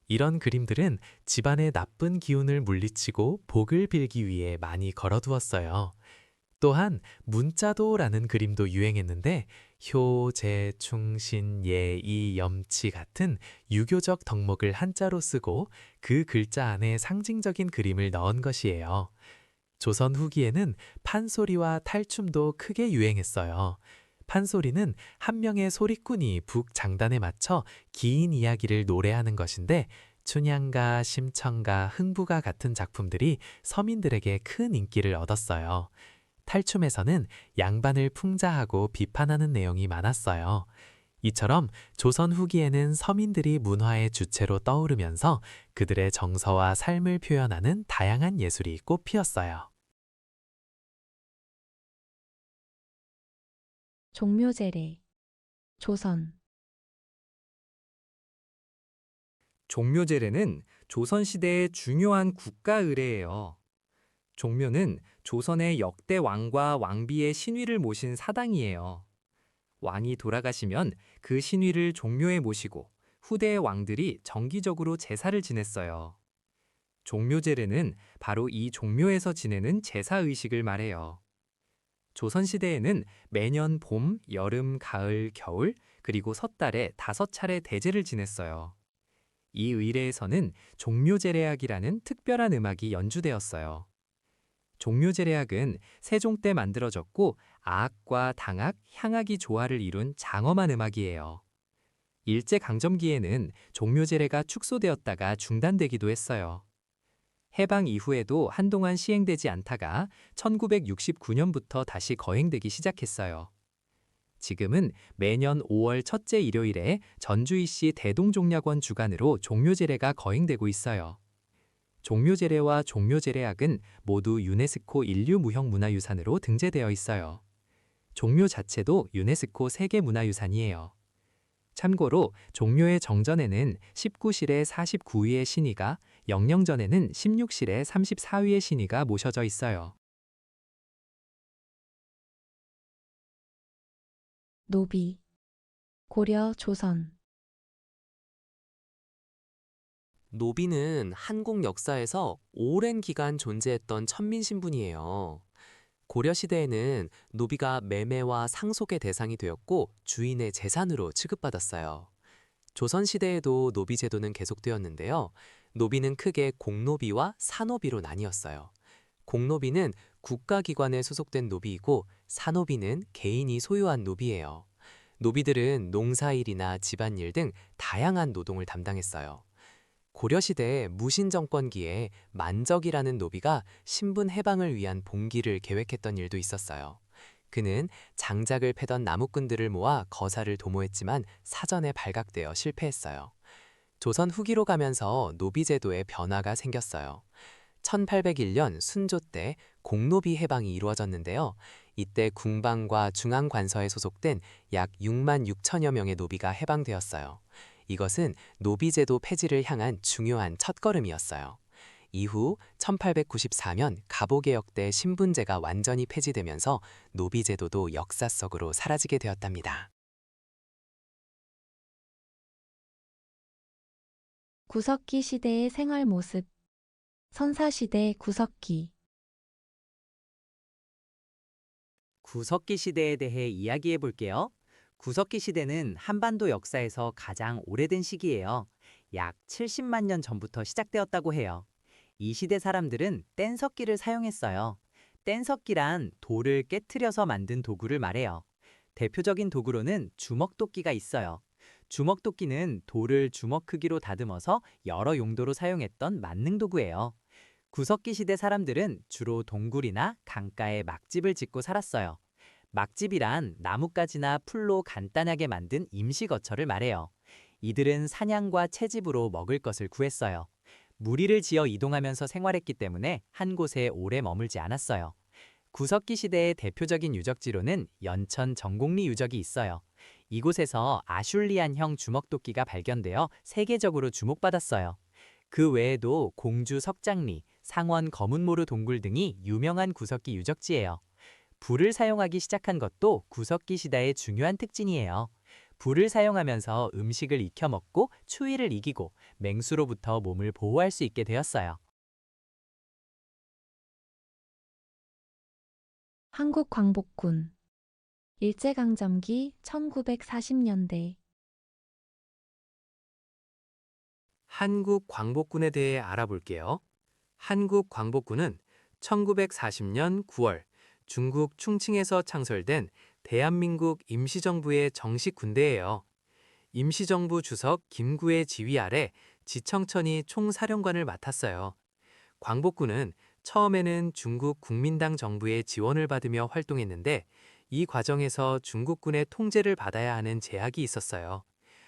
S3: 이런 그림들은 집안의 나쁜 기운을 물리치고 복을 빌기 위해 많이 걸어두었어요. 또한 문자도라는 그림도 유행했는데 효, 재, 충, 신, 예, 이, 염치 같은 유교적 덕목을 한자로 쓰고 그 글자 안에 상징적인 그림을 넣은 것이에요. 조선 후기에는 판소리와 탈춤도 크게 유행했어요. 판소리는 한 명의 소리꾼이 북 장단에 맞춰 긴 이야기를 노래하는 것인데 춘향가, 심청가, 흥부가 같은 작품들이 서민들에게 큰 인기를 얻었어요. 탈춤에서는 양반을 풍자하고 비판하는 내용이 많았어요. 이처럼 조선 후기에는 서민들이 문화의 주체로 떠오르면서 그들의 정서와 삶을 표현하는 다양한 예술이 꽃피었어요.
S2: 종묘제례. 조선.
S5: 종묘제례는 조선시대의 중요한 국가 의례예요. 종묘는 조선의 역대 왕과 왕비의 신위를 모신 사당이에요. 왕이 돌아가시면 그 신위를 종묘에 모시고 후대의 왕들이 정기적으로 제사를 지냈어요. 종묘제례는 바로 이 종묘에서 지내는 제사의식을 말해요. 조선시대에는 매년 봄, 여름, 가을, 겨울, 그리고 섣달에 5차례 대제를 지냈어요. 이 의례에서는 종묘제례악이라는 특별한 음악이 연주되었어요. 종묘제례악은 세종 때 만들어졌고 아악과 당악, 향악이 조화를 이룬 장엄한 음악이에요. 일제강점기에는 종묘제례가 축소되었다가 중단되기도 했어요. 해방 이후에도 한동안 시행되지 않다가 1969년부터 다시 거행되기 시작했어요. 지금은 매년 5월 첫째 일요일에 전주이시 대동종략원 주관으로 종묘제례가 거행되고 있어요. 종묘제례와 종묘제례악은 모두 유네스코 인류무형문화유산으로 등재되어 있어요. 종묘 자체도 유네스코 세계문화유산이에요. 참고로 종묘의 정전에는 19실에 49위의 신이가, 영령전에는 16실에 34위의 신이가 모셔져 있어요.
S2: 노비. 고려 조선.
S5: 노비는 한국 역사에서 오랜 기간 존재했던 천민 신분이에요. 고려시대에는 노비가 매매와 상속의 대상이 되었고 주인의 재산으로 취급받았어요. 조선시대에도 노비 제도는 계속되었는데요. 노비는 크게 공노비와 사노비로 나뉘었어요. 공노비는 국가기관에 소속된 노비이고 사노비는 개인이 소유한 노비예요. 노비들은 농사일이나 집안일 등 다양한 노동을 담당했어요. 고려시대 무신정권기에 만적이라는 노비가 신분 해방을 위한 봉기를 계획했던 일도 있었어요. 그는 장작을 패던 나무꾼들을 모아 거사를 도모했지만 사전에 발각되어 실패했어요. 조선 후기로 가면서 노비제도에 변화가 생겼어요. 1801년 순조 때 공노비 해방이 이루어졌는데요. 이때 궁방과 중앙관서에 소속된 약 6만 6천여 명의 노비가 해방되었어요.
S3: 이것은 노비제도 폐지를 향한 중요한 첫걸음이었어요. 이후 1894년 갑오개혁 때 신분제가 완전히 폐지되면서 노비제도도 역사 속으로 사라지게 되었답니다.
S2: 구석기 시대의 생활 모습. 선사시대 구석기.
S7: 구석기 시대에 대해 이야기해 볼게요. 구석기 시대는 한반도 역사에서 가장 오래된 시기예요. 약 70만 년 전부터 시작되었다고 해요. 이 시대 사람들은 뗀석기를 사용했어요. 뗀석기란 돌을 깨트려서 만든 도구를 말해요. 대표적인 도구로는 주먹도끼가 있어요. 주먹도끼는 돌을 주먹 크기로 다듬어서 여러 용도로 사용했던 만능 도구예요. 구석기 시대 사람들은 주로 동굴이나 강가에 막집을 짓고 살았어요. 막집이란 나뭇가지나 풀로 간단하게 만든 임시 거처를 말해요. 이들은 사냥과 채집으로 먹을 것을 구했어요. 무리를 지어 이동하면서 생활했기 때문에 한 곳에 오래 머물지 않았어요. 구석기 시대의 대표적인 유적지로는 연천 정곡리 유적이 있어요. 이곳에서 아슐리안형 주먹도끼가 발견되어 세계적으로 주목받았어요. 그 외에도 공주 석장리, 상원 거문모루 동굴 등이 유명한 구석기 유적지예요. 불을 사용하기 시작한 것도 구석기 시대의 중요한 특징이에요. 불을 사용하면서 음식을 익혀 먹고 추위를 이기고 맹수로부터 몸을 보호할 수 있게 되었어요.
S2: 한국 광복군. 일제강점기 1940년대.
S3: 한국 광복군에 대해 알아볼게요. 한국 광복군은 1940년 9월 중국 충칭에서 창설된 대한민국 임시정부의 정식 군대예요. 임시정부 주석 김구의 지휘 아래 지청천이 총사령관을 맡았어요. 광복군은 처음에는 중국 국민당 정부의 지원을 받으며 활동했는데 이 과정에서 중국군의 통제를 받아야 하는 제약이 있었어요.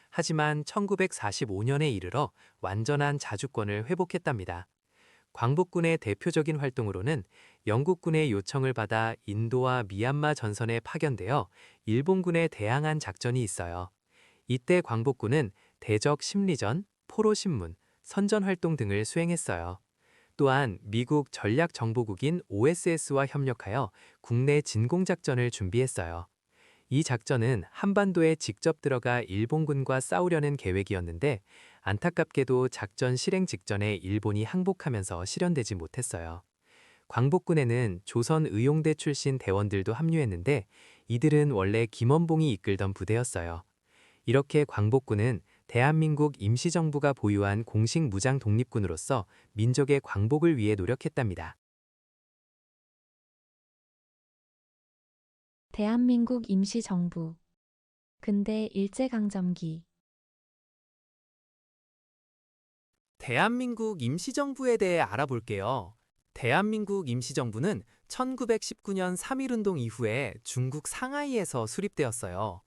S3: 하지만 1945년에 이르러 완전한 자주권을 회복했답니다. 광복군의 대표적인 활동으로는 영국군의 요청을 받아 인도와 미얀마 전선에 파견되어 일본군에 대항한 작전이 있어요. 이때 광복군은 대적 심리전, 포로신문, 선전활동 등을 수행했어요. 또한 미국 전략정보국인 OSS와 협력하여 국내 진공작전을 준비했어요. 이 작전은 한반도에 직접 들어가 일본군과 싸우려는 계획이었는데 안타깝게도 작전 실행 직전에 일본이 항복하면서 실현되지 못했어요. 광복군에는 조선 의용대 출신 대원들도 합류했는데 이들은 원래 김원봉이 이끌던 부대였어요. 이렇게 광복군은 대한민국 임시정부가 보유한 공식 무장 독립군으로서 민족의 광복을 위해 노력했답니다.
S2: 대한민국 임시정부. 근대 일제강점기.
S3: 대한민국 임시정부에 대해 알아볼게요. 대한민국 임시정부는 1919년 3.1운동 이후에 중국 상하이에서 수립되었어요.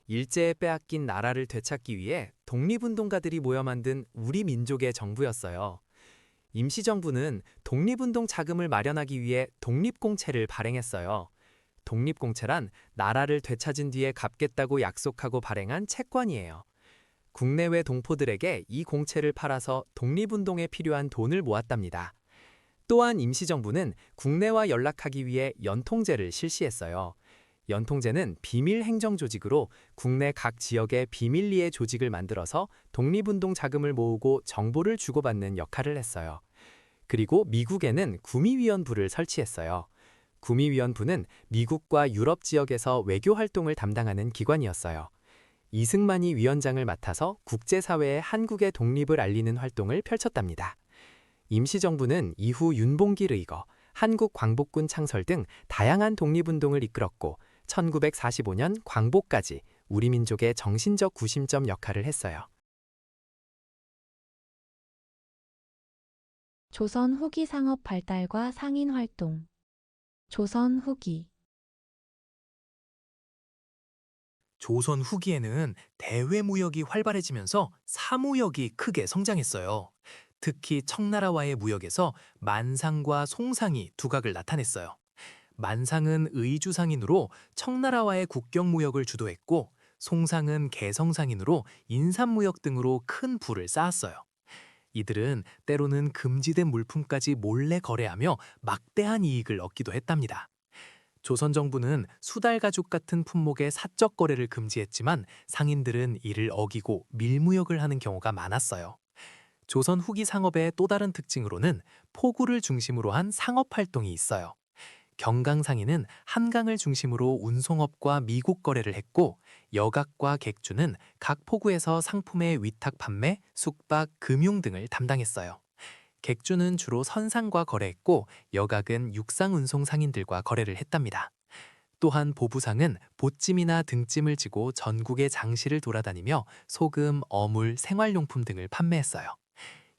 S3: 일제에 빼앗긴 나라를 되찾기 위해 독립운동가들이 모여 만든 우리 민족의 정부였어요. 임시정부는 독립운동 자금을 마련하기 위해 독립공채를 발행했어요. 독립공채란 나라를 되찾은 뒤에 갚겠다고 약속하고 발행한 채권이에요. 국내외 동포들에게 이 공채를 팔아서 독립운동에 필요한 돈을 모았답니다. 또한 임시정부는 국내와 연락하기 위해 연통제를 실시했어요. 연통제는 비밀 행정 조직으로 국내 각 지역에 비밀리에 조직을 만들어서 독립운동 자금을 모으고 정보를 주고받는 역할을 했어요. 그리고 미국에는 구미위원부를 설치했어요. 구미위원부는 미국과 유럽 지역에서 외교 활동을 담당하는 기관이었어요. 이승만이 위원장을 맡아서 국제사회에 한국의 독립을 알리는 활동을 펼쳤답니다. 임시정부는 이후 윤봉길 의거, 한국 광복군 창설 등 다양한 독립운동을 이끌었고 1945년 광복까지 우리 민족의 정신적 구심점 역할을 했어요.
S2: 조선 후기 상업 발달과 상인 활동. 조선 후기.
S4: 조선 후기에는 대외 무역이 활발해지면서 사무역이 크게 성장했어요. 특히 청나라와의 무역에서 만상과 송상이 두각을 나타냈어요. 만상은 의주상인으로 청나라와의 국경 무역을 주도했고 송상은 개성상인으로 인삼무역 등으로 큰 부를 쌓았어요. 이들은 때로는 금지된 물품까지 몰래 거래하며 막대한 이익을 얻기도 했답니다. 조선 정부는 수달 가죽 같은 품목의 사적 거래를 금지했지만 상인들은 이를 어기고 밀무역을 하는 경우가 많았어요. 조선 후기 상업의 또 다른 특징으로는 포구를 중심으로 한 상업 활동이 있어요. 경강상인은 한강을 중심으로 운송업과 미국 거래를 했고, 여각과 객주는 각 포구에서 상품의 위탁 판매, 숙박, 금융 등을 담당했어요. 객주는 주로 선상과 거래했고, 여각은 육상 운송 상인들과 거래를 했답니다. 또한 보부상은 보찜이나 등찜을 지고 전국의 장시를 돌아다니며 소금, 어물, 생활용품 등을 판매했어요.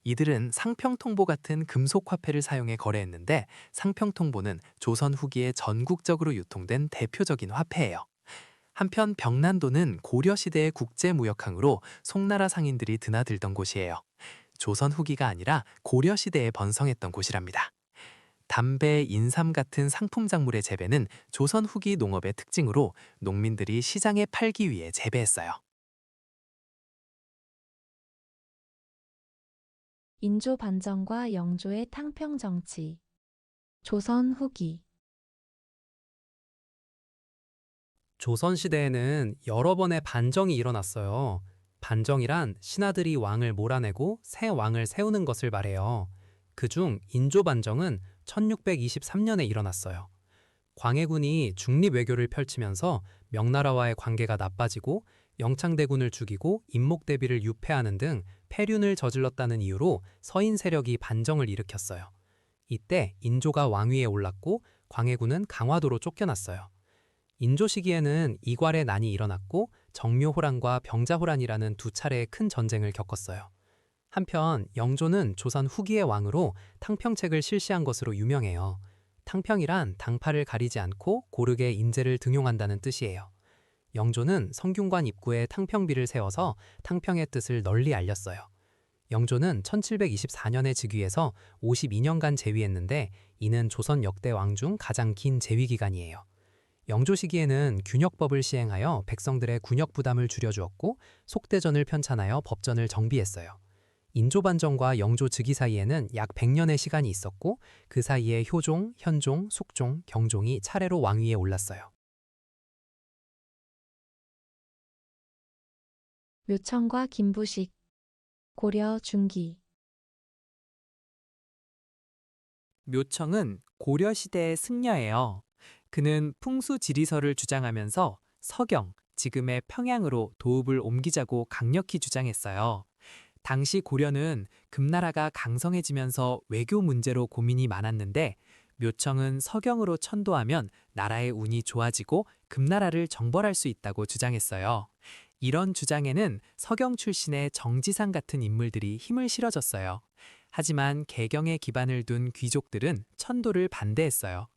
S4: 이들은 상평통보 같은 금속화폐를 사용해 거래했는데, 상평통보는 조선 후기에 전국적으로 유통된 대표적인 화폐예요. 한편 병난도는 고려시대의 국제무역항으로 송나라 상인들이 드나들던 곳이에요. 조선 후기가 아니라 고려시대에 번성했던 곳이랍니다. 담배, 인삼 같은 상품 작물의 재배는 조선 후기 농업의 특징으로 농민들이 시장에 팔기 위해 재배했어요.
S2: 인조 반정과 영조의 탕평 정치. 조선 후기.
S3: 조선시대에는 여러 번의 반정이 일어났어요. 반정이란 신하들이 왕을 몰아내고 새 왕을 세우는 것을 말해요. 그중 인조반정은 1623년에 일어났어요. 광해군이 중립외교를 펼치면서 명나라와의 관계가 나빠지고 영창대군을 죽이고 임목대비를 유폐하는 등 폐륜을 저질렀다는 이유로 서인 세력이 반정을 일으켰어요. 이때 인조가 왕위에 올랐고 광해군은 강화도로 쫓겨났어요. 인조 시기에는 이괄의 난이 일어났고 정묘호란과 병자호란이라는 두 차례의 큰 전쟁을 겪었어요. 한편 영조는 조선 후기의 왕으로 탕평책을 실시한 것으로 유명해요. 탕평이란 당파를 가리지 않고 고르게 인재를 등용한다는 뜻이에요. 영조는 성균관 입구에 탕평비를 세워서 탕평의 뜻을 널리 알렸어요. 영조는 1724년에 즉위해서 52년간 재위했는데 이는 조선 역대 왕 중 가장 긴 재위 기간이에요. 영조 시기에는 균역법을 시행하여 백성들의 군역 부담을 줄여주었고 속대전을 편찬하여 법전을 정비했어요. 인조반정과 영조 즉위 사이에는 약 100년의 시간이 있었고 그 사이에 효종, 현종, 숙종, 경종이 차례로 왕위에 올랐어요.
S2: 묘청과 김부식. 고려 중기.
S5: 묘청은 고려시대의 승려예요. 그는 풍수지리설을 주장하면서 서경, 지금의 평양으로 도읍을 옮기자고 강력히 주장했어요. 당시 고려는 금나라가 강성해지면서 외교 문제로 고민이 많았는데 묘청은 서경으로 천도하면 나라의 운이 좋아지고 금나라를 정벌할 수 있다고 주장했어요. 이런 주장에는 서경 출신의 정지상 같은 인물들이 힘을 실어줬어요. 하지만 개경에 기반을 둔 귀족들은 천도를 반대했어요.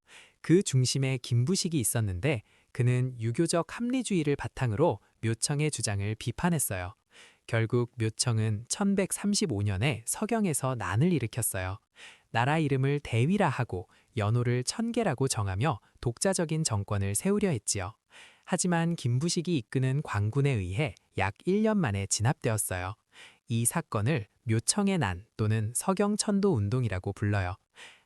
S5: 그 중심에 김부식이 있었는데 그는 유교적 합리주의를 바탕으로 묘청의 주장을 비판했어요. 결국 묘청은 1135년에 서경에서 난을 일으켰어요. 나라 이름을 대위라 하고 연호를 천계라고 정하며 독자적인 정권을 세우려 했지요. 하지만 김부식이 이끄는 광군에 의해 약 1년 만에 진압되었어요. 이 사건을 묘청의 난 또는 서경천도 운동이라고 불러요.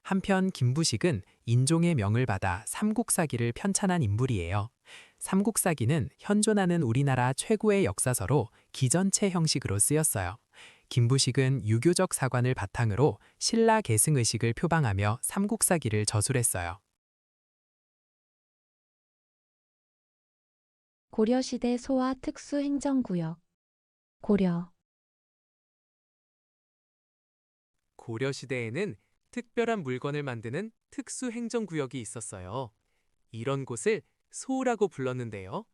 S5: 한편 김부식은 인종의 명을 받아 삼국사기를 편찬한 인물이에요. 삼국사기는 현존하는 우리나라 최고의 역사서로 기전체 형식으로 쓰였어요. 김부식은 유교적 사관을 바탕으로 신라 계승의식을 표방하며 삼국사기를 저술했어요.
S2: 고려시대 소와 특수행정구역. 고려.
S4: 고려시대에는 특별한 물건을 만드는 특수행정구역이 있었어요. 이런 곳을 소라고 불렀는데요.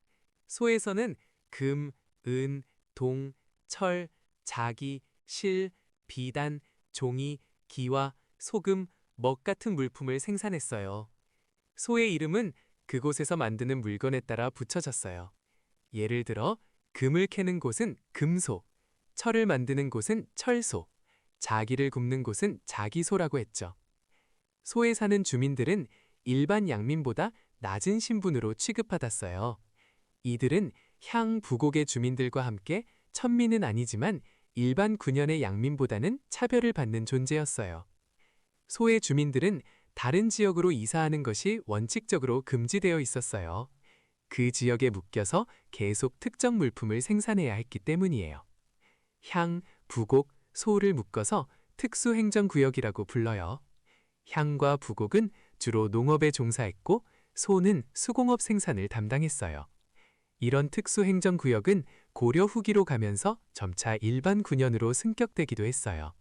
S4: 소에서는 금, 은, 동, 철, 자기, 실, 비단, 종이, 기와, 소금, 먹 같은 물품을 생산했어요. 소의 이름은 그곳에서 만드는 물건에 따라 붙여졌어요. 예를 들어 금을 캐는 곳은 금소, 철을 만드는 곳은 철소, 자기를 굽는 곳은 자기소라고 했죠. 소에 사는 주민들은 일반 양민보다 낮은 신분으로 취급받았어요. 이들은
S3: 향 부곡의 주민들과 함께 천민은 아니지만 일반 군현의 양민보다는 차별을 받는 존재였어요. 소의 주민들은 다른 지역으로 이사하는 것이 원칙적으로 금지되어 있었어요. 그 지역에 묶여서 계속 특정 물품을 생산해야 했기 때문이에요. 향, 부곡, 소를 묶어서 특수행정구역이라고 불러요. 향과 부곡은 주로 농업에 종사했고 소는 수공업 생산을 담당했어요. 이런 특수행정구역은 고려 후기로 가면서 점차 일반 군현으로 승격되기도 했어요.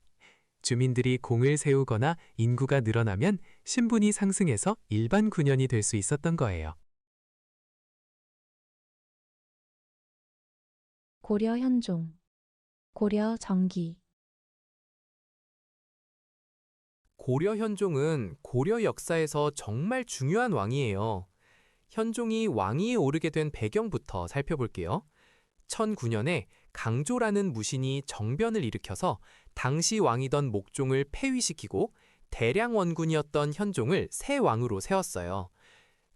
S3: 주민들이 공을 세우거나 인구가 늘어나면 신분이 상승해서 일반 군현이 될 수 있었던 거예요.
S2: 고려 현종, 고려 정기.
S3: 고려 현종은 고려 역사에서 정말 중요한 왕이에요. 현종이 왕위에 오르게 된 배경부터 살펴볼게요. 1009년에 강조라는 무신이 정변을 일으켜서 당시 왕이던 목종을 폐위시키고 대량 원군이었던 현종을 새 왕으로 세웠어요.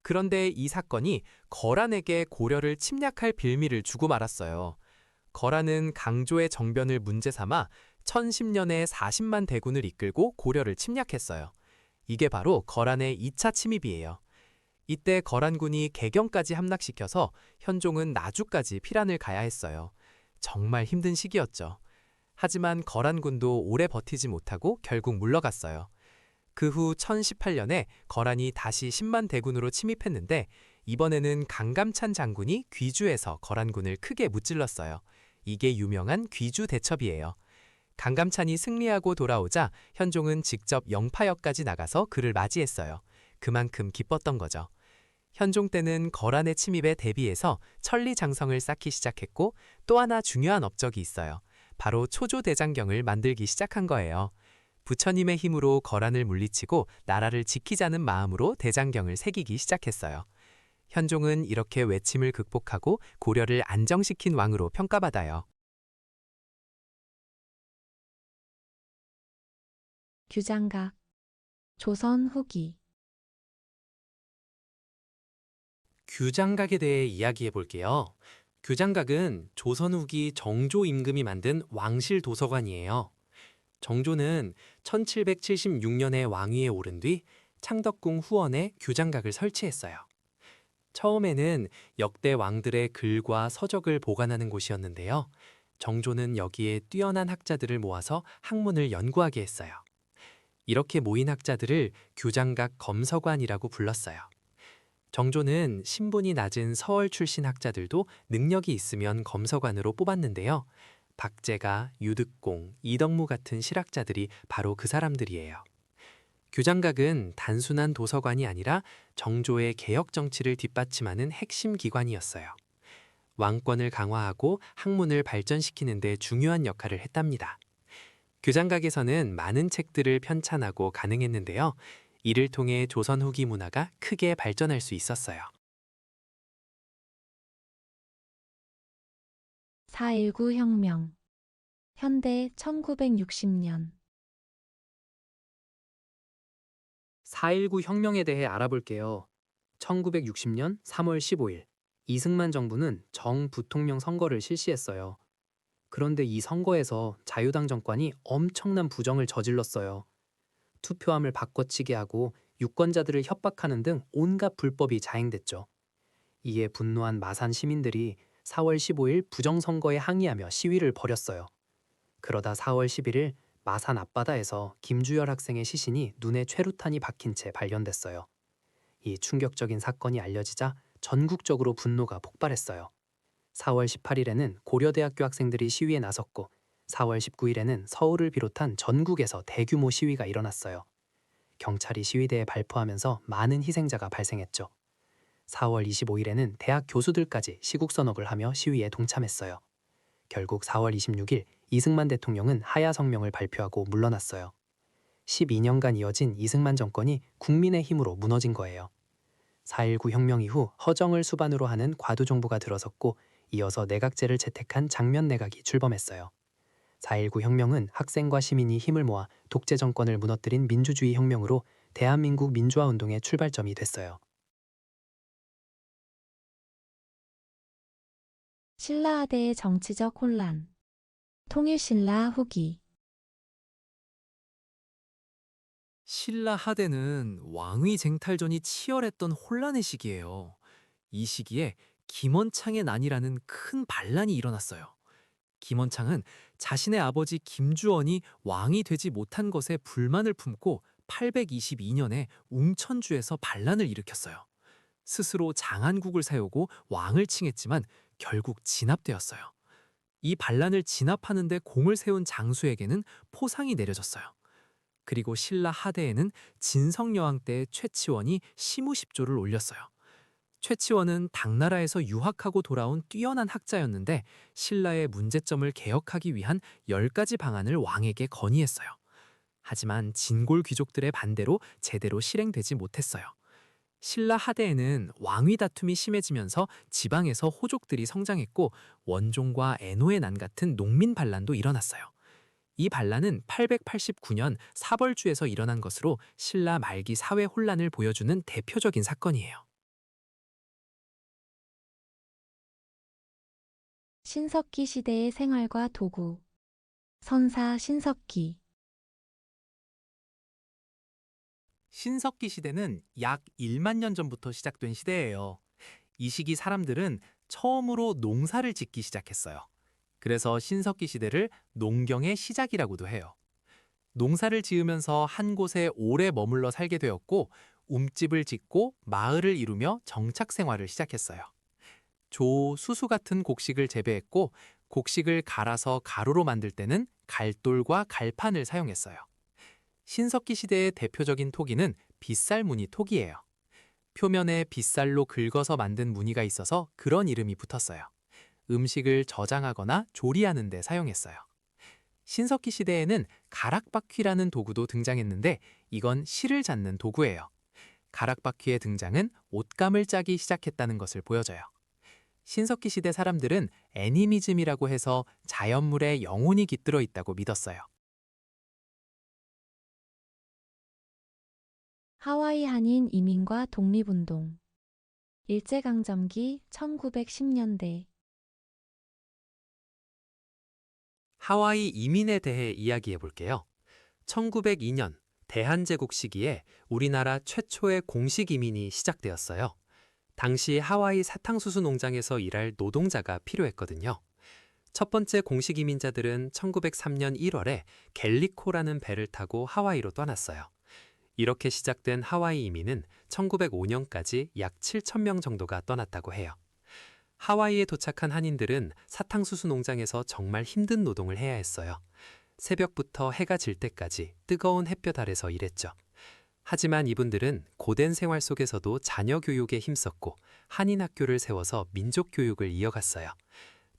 S3: 그런데 이 사건이 거란에게 고려를 침략할 빌미를 주고 말았어요. 거란은 강조의 정변을 문제 삼아 1010년에 40만 대군을 이끌고 고려를 침략했어요. 이게 바로 거란의 2차 침입이에요. 이때 거란군이 개경까지 함락시켜서 현종은 나주까지 피란을 가야 했어요. 정말 힘든 시기였죠. 하지만 거란군도 오래 버티지 못하고 결국 물러갔어요. 그 후 1018년에 거란이 다시 10만 대군으로 침입했는데 이번에는 강감찬 장군이 귀주에서 거란군을 크게 무찔렀어요. 이게 유명한 귀주 대첩이에요. 강감찬이 승리하고 돌아오자 현종은 직접 영파역까지 나가서 그를 맞이했어요. 그만큼 기뻤던 거죠. 현종 때는 거란의 침입에 대비해서 천리장성을 쌓기 시작했고 또 하나 중요한 업적이 있어요. 바로 초조대장경을 만들기 시작한 거예요. 부처님의 힘으로 거란을 물리치고 나라를 지키자는 마음으로 대장경을 새기기 시작했어요. 현종은 이렇게 외침을 극복하고 고려를 안정시킨 왕으로 평가받아요.
S2: 규장각, 조선 후기.
S3: 규장각에 대해 이야기해 볼게요. 규장각은 조선 후기 정조 임금이 만든 왕실 도서관이에요. 정조는 1776년에 왕위에 오른 뒤 창덕궁 후원에 규장각을 설치했어요. 처음에는 역대 왕들의 글과 서적을 보관하는 곳이었는데요. 정조는 여기에 뛰어난 학자들을 모아서 학문을 연구하게 했어요. 이렇게 모인 학자들을 규장각 검서관이라고 불렀어요. 정조는 신분이 낮은 서월 출신 학자들도 능력이 있으면 검서관으로 뽑았는데요. 박제가, 유득공, 이덕무 같은 실학자들이 바로 그 사람들이에요. 규장각은 단순한 도서관이 아니라 정조의 개혁 정치를 뒷받침하는 핵심 기관이었어요. 왕권을 강화하고 학문을 발전시키는 데 중요한 역할을 했답니다. 규장각에서는 많은 책들을 편찬하고 가능했는데요. 이를 통해 조선 후기 문화가 크게 발전할 수 있었어요.
S2: 4.19 혁명. 현대 1960년.
S5: 4.19 혁명에 대해 알아볼게요. 1960년 3월 15일, 이승만 정부는 정부통령 선거를 실시했어요. 그런데 이 선거에서 자유당 정권이 엄청난 부정을 저질렀어요. 투표함을 바꿔치기 하고 유권자들을 협박하는 등 온갖 불법이 자행됐죠. 이에 분노한 마산 시민들이 4월 15일 부정선거에 항의하며 시위를 벌였어요. 그러다 4월 11일 마산 앞바다에서 김주열 학생의 시신이 눈에 최루탄이 박힌 채 발견됐어요. 이 충격적인 사건이 알려지자 전국적으로 분노가 폭발했어요. 4월 18일에는 고려대학교 학생들이 시위에 나섰고 4월 19일에는 서울을 비롯한 전국에서 대규모 시위가 일어났어요. 경찰이 시위대에 발포하면서 많은 희생자가 발생했죠. 4월 25일에는 대학 교수들까지 시국선언을 하며 시위에 동참했어요. 결국 4월 26일 이승만 대통령은 하야 성명을 발표하고 물러났어요. 12년간 이어진 이승만 정권이 국민의 힘으로 무너진 거예요. 4.19 혁명 이후 허정을 수반으로 하는 과도정부가 들어섰고 이어서 내각제를 채택한 장면 내각이 출범했어요. 4.19 혁명은 학생과 시민이 힘을 모아 독재 정권을 무너뜨린 민주주의 혁명으로 대한민국 민주화 운동의 출발점이 됐어요.
S2: 신라하대의 정치적 혼란. 통일신라 후기.
S3: 신라 하대는 왕위 쟁탈전이 치열했던 혼란의 시기예요. 이 시기에 김원창의 난이라는 큰 반란이 일어났어요. 김원창은 자신의 아버지 김주원이 왕이 되지 못한 것에 불만을 품고 822년에 웅천주에서 반란을 일으켰어요. 스스로 장안국을 세우고 왕을 칭했지만 결국 진압되었어요. 이 반란을 진압하는 데 공을 세운 장수에게는 포상이 내려졌어요. 그리고 신라 하대에는 진성여왕 때 최치원이 시무십조를 올렸어요. 최치원은 당나라에서 유학하고 돌아온 뛰어난 학자였는데 신라의 문제점을 개혁하기 위한 10가지 방안을 왕에게 건의했어요. 하지만 진골 귀족들의 반대로 제대로 실행되지 못했어요. 신라 하대에는 왕위 다툼이 심해지면서 지방에서 호족들이 성장했고 원종과 애노의 난 같은 농민 반란도 일어났어요. 이 반란은 889년 사벌주에서 일어난 것으로 신라 말기 사회 혼란을 보여주는 대표적인 사건이에요.
S2: 신석기 시대의 생활과 도구. 선사 신석기.
S4: 신석기 시대는 약 1만 년 전부터 시작된 시대예요. 이 시기 사람들은 처음으로 농사를 짓기 시작했어요. 그래서 신석기 시대를 농경의 시작이라고도 해요. 농사를 지으면서 한 곳에 오래 머물러 살게 되었고 움집을 짓고 마을을 이루며 정착 생활을 시작했어요. 조, 수수 같은 곡식을 재배했고 곡식을 갈아서 가루로 만들 때는 갈돌과 갈판을 사용했어요. 신석기 시대의 대표적인 토기는 빗살무늬 토기예요. 표면에 빗살로 긁어서 만든 무늬가 있어서 그런 이름이 붙었어요. 음식을 저장하거나 조리하는 데 사용했어요. 신석기 시대에는 가락바퀴라는 도구도 등장했는데 이건 실을 잡는 도구예요. 가락바퀴의 등장은 옷감을 짜기 시작했다는 것을 보여줘요. 신석기 시대 사람들은 애니미즘이라고 해서 자연물에 영혼이 깃들어 있다고 믿었어요.
S2: 하와이 한인 이민과 독립운동. 일제강점기 1910년대.
S3: 하와이 이민에 대해 이야기해 볼게요. 1902년 대한제국 시기에 우리나라 최초의 공식 이민이 시작되었어요. 당시 하와이 사탕수수 농장에서 일할 노동자가 필요했거든요. 첫 번째 공식 이민자들은 1903년 1월에 갤리코라는 배를 타고 하와이로 떠났어요. 이렇게 시작된 하와이 이민은 1905년까지 약 7,000명 정도가 떠났다고 해요. 하와이에 도착한 한인들은 사탕수수 농장에서 정말 힘든 노동을 해야 했어요. 새벽부터 해가 질 때까지 뜨거운 햇볕 아래서 일했죠. 하지만 이분들은 고된 생활 속에서도 자녀 교육에 힘썼고 한인 학교를 세워서 민족 교육을 이어갔어요.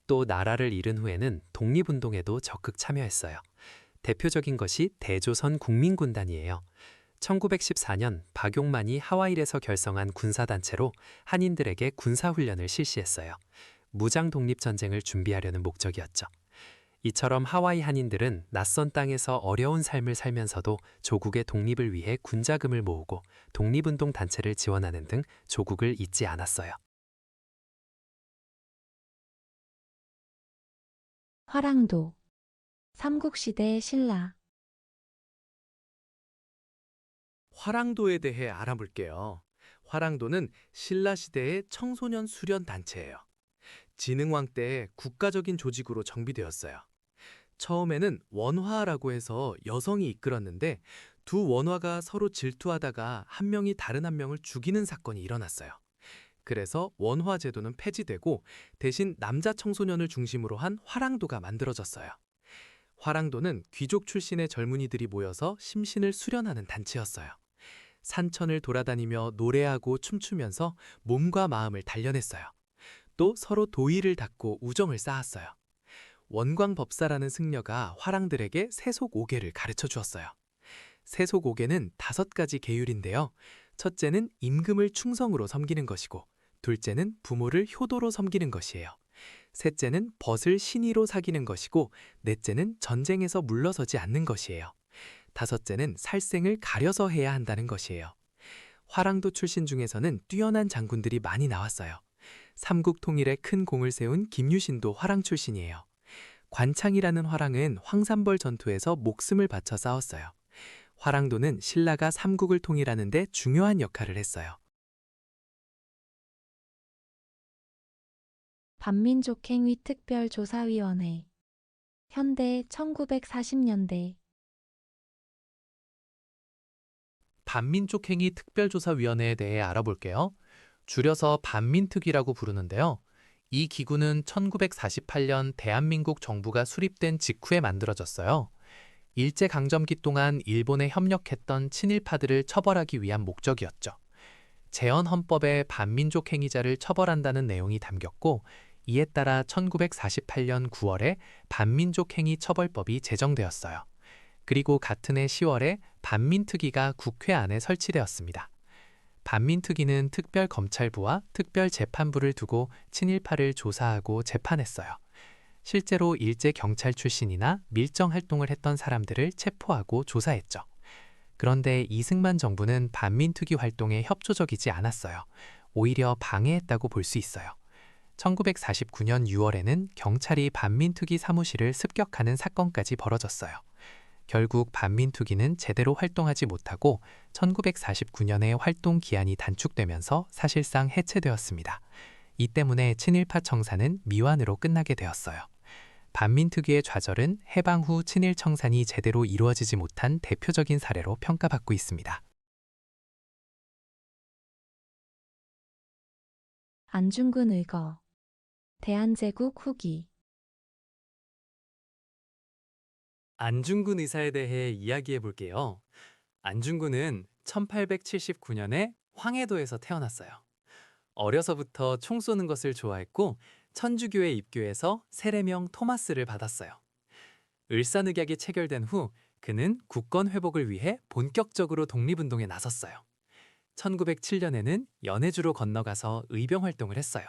S3: 또 나라를 잃은 후에는 독립운동에도 적극 참여했어요. 대표적인 것이 대조선 국민군단이에요. 1914년 박용만이 하와이에서 결성한 군사단체로 한인들에게 군사훈련을 실시했어요. 무장 독립전쟁을 준비하려는 목적이었죠. 이처럼 하와이 한인들은 낯선 땅에서 어려운 삶을 살면서도 조국의 독립을 위해 군자금을 모으고 독립운동 단체를 지원하는 등 조국을 잊지 않았어요.
S2: 화랑도. 삼국시대 신라.
S4: 화랑도에 대해 알아볼게요. 화랑도는 신라시대의 청소년 수련 단체예요. 진흥왕 때 국가적인 조직으로 정비되었어요. 처음에는 원화라고 해서 여성이 이끌었는데 두 원화가 서로 질투하다가 한 명이 다른 한 명을 죽이는 사건이 일어났어요. 그래서 원화 제도는 폐지되고 대신 남자 청소년을 중심으로 한 화랑도가 만들어졌어요. 화랑도는 귀족 출신의 젊은이들이 모여서 심신을 수련하는 단체였어요. 산천을 돌아다니며 노래하고 춤추면서 몸과 마음을 단련했어요. 또 서로 도의를 닦고 우정을 쌓았어요. 원광법사라는 승려가 화랑들에게 세속오계를 가르쳐 주었어요. 세속오계는 5가지 계율인데요. 첫째는 임금을 충성으로 섬기는 것이고, 둘째는 부모를 효도로 섬기는 것이에요. 셋째는 벗을 신의로 사귀는 것이고, 넷째는 전쟁에서 물러서지 않는 것이에요. 다섯째는 살생을 가려서 해야 한다는 것이에요. 화랑도 출신 중에서는 뛰어난 장군들이 많이 나왔어요.
S3: 삼국 통일에 큰 공을 세운 김유신도 화랑 출신이에요. 관창이라는 화랑은 황산벌 전투에서 목숨을 바쳐 싸웠어요. 화랑도는 신라가 삼국을 통일하는 데 중요한 역할을 했어요.
S2: 반민족행위 특별조사위원회 현대 1940년대
S4: 반민족행위 특별조사위원회에 대해 알아볼게요. 줄여서 반민특위라고 부르는데요. 이 기구는 1948년 대한민국 정부가 수립된 직후에 만들어졌어요. 일제강점기 동안 일본에 협력했던 친일파들을 처벌하기 위한 목적이었죠. 재헌헌법에 반민족 행위자를 처벌한다는 내용이 담겼고, 이에 따라 1948년 9월에 반민족행위처벌법이 제정되었어요. 그리고 같은 해 10월에 반민특위가 국회 안에 설치되었습니다. 반민특위는 특별검찰부와 특별재판부를 두고 친일파를 조사하고 재판했어요. 실제로 일제경찰 출신이나 밀정 활동을 했던 사람들을 체포하고 조사했죠. 그런데 이승만 정부는 반민특위 활동에 협조적이지 않았어요. 오히려 방해했다고 볼 수 있어요. 1949년 6월에는 경찰이 반민특위 사무실을 습격하는 사건까지 벌어졌어요. 결국 반민특위는 제대로 활동하지 못하고 1949년에 활동 기한이 단축되면서 사실상 해체되었습니다. 이 때문에 친일파 청산은 미완으로 끝나게 되었어요. 반민특위의 좌절은 해방 후 친일 청산이 제대로 이루어지지 못한 대표적인 사례로 평가받고 있습니다.
S2: 안중근 의거 대한제국 후기
S3: 안중근 의사에 대해 이야기해 볼게요. 안중근은 1879년에 황해도에서 태어났어요. 어려서부터 총 쏘는 것을 좋아했고 천주교에 입교해서 세례명 토마스를 받았어요. 을사늑약이 체결된 후 그는 국권 회복을 위해 본격적으로 독립운동에 나섰어요. 1907년에는 연해주로 건너가서 의병 활동을 했어요.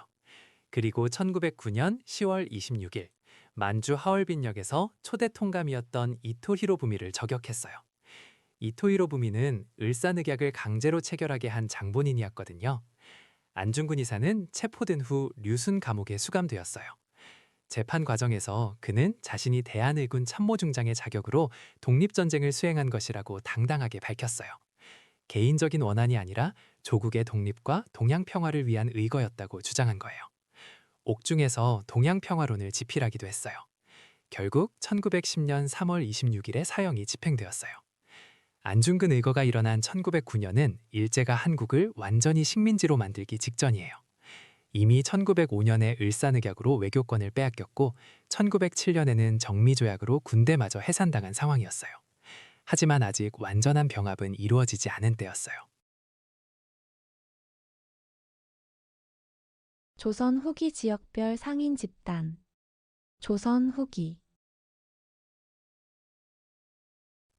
S3: 그리고 1909년 10월 26일 만주 하얼빈역에서 초대 통감이었던 이토 히로부미를 저격했어요. 이토 히로부미는 을사늑약을 강제로 체결하게 한 장본인이었거든요. 안중근 의사는 체포된 후 류순 감옥에 수감되었어요. 재판 과정에서 그는 자신이 대한의군 참모중장의 자격으로 독립전쟁을 수행한 것이라고 당당하게 밝혔어요. 개인적인 원한이 아니라 조국의 독립과 동양평화를 위한 의거였다고 주장한 거예요. 옥중에서 동양평화론을 지필하기도 했어요. 결국 1910년 3월 26일에 사형이 집행되었어요. 안중근 의거가 일어난 1909년은 일제가 한국을 완전히 식민지로 만들기 직전이에요. 이미 1905년에 을사늑약으로 외교권을 빼앗겼고 1907년에는 정미조약으로 군대마저 해산당한 상황이었어요. 하지만 아직 완전한 병합은 이루어지지 않은 때였어요.
S2: 조선 후기 지역별 상인 집단 조선 후기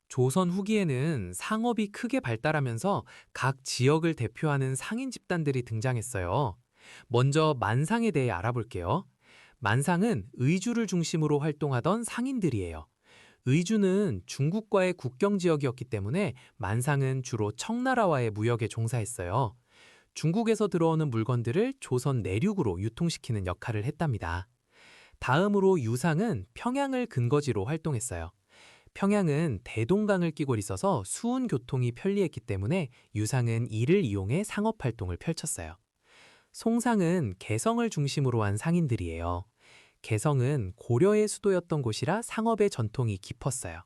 S3: 조선 후기에는 상업이 크게 발달하면서 각 지역을 대표하는 상인 집단들이 등장했어요. 먼저 만상에 대해 알아볼게요. 만상은 의주를 중심으로 활동하던 상인들이에요. 의주는 중국과의 국경 지역이었기 때문에 만상은 주로 청나라와의 무역에 종사했어요. 중국에서 들어오는 물건들을 조선 내륙으로 유통시키는 역할을 했답니다. 다음으로 유상은 평양을 근거지로 활동했어요. 평양은 대동강을 끼고 있어서 수운 교통이 편리했기 때문에 유상은 이를 이용해 상업 활동을 펼쳤어요. 송상은 개성을 중심으로 한 상인들이에요. 개성은 고려의 수도였던 곳이라 상업의 전통이 깊었어요.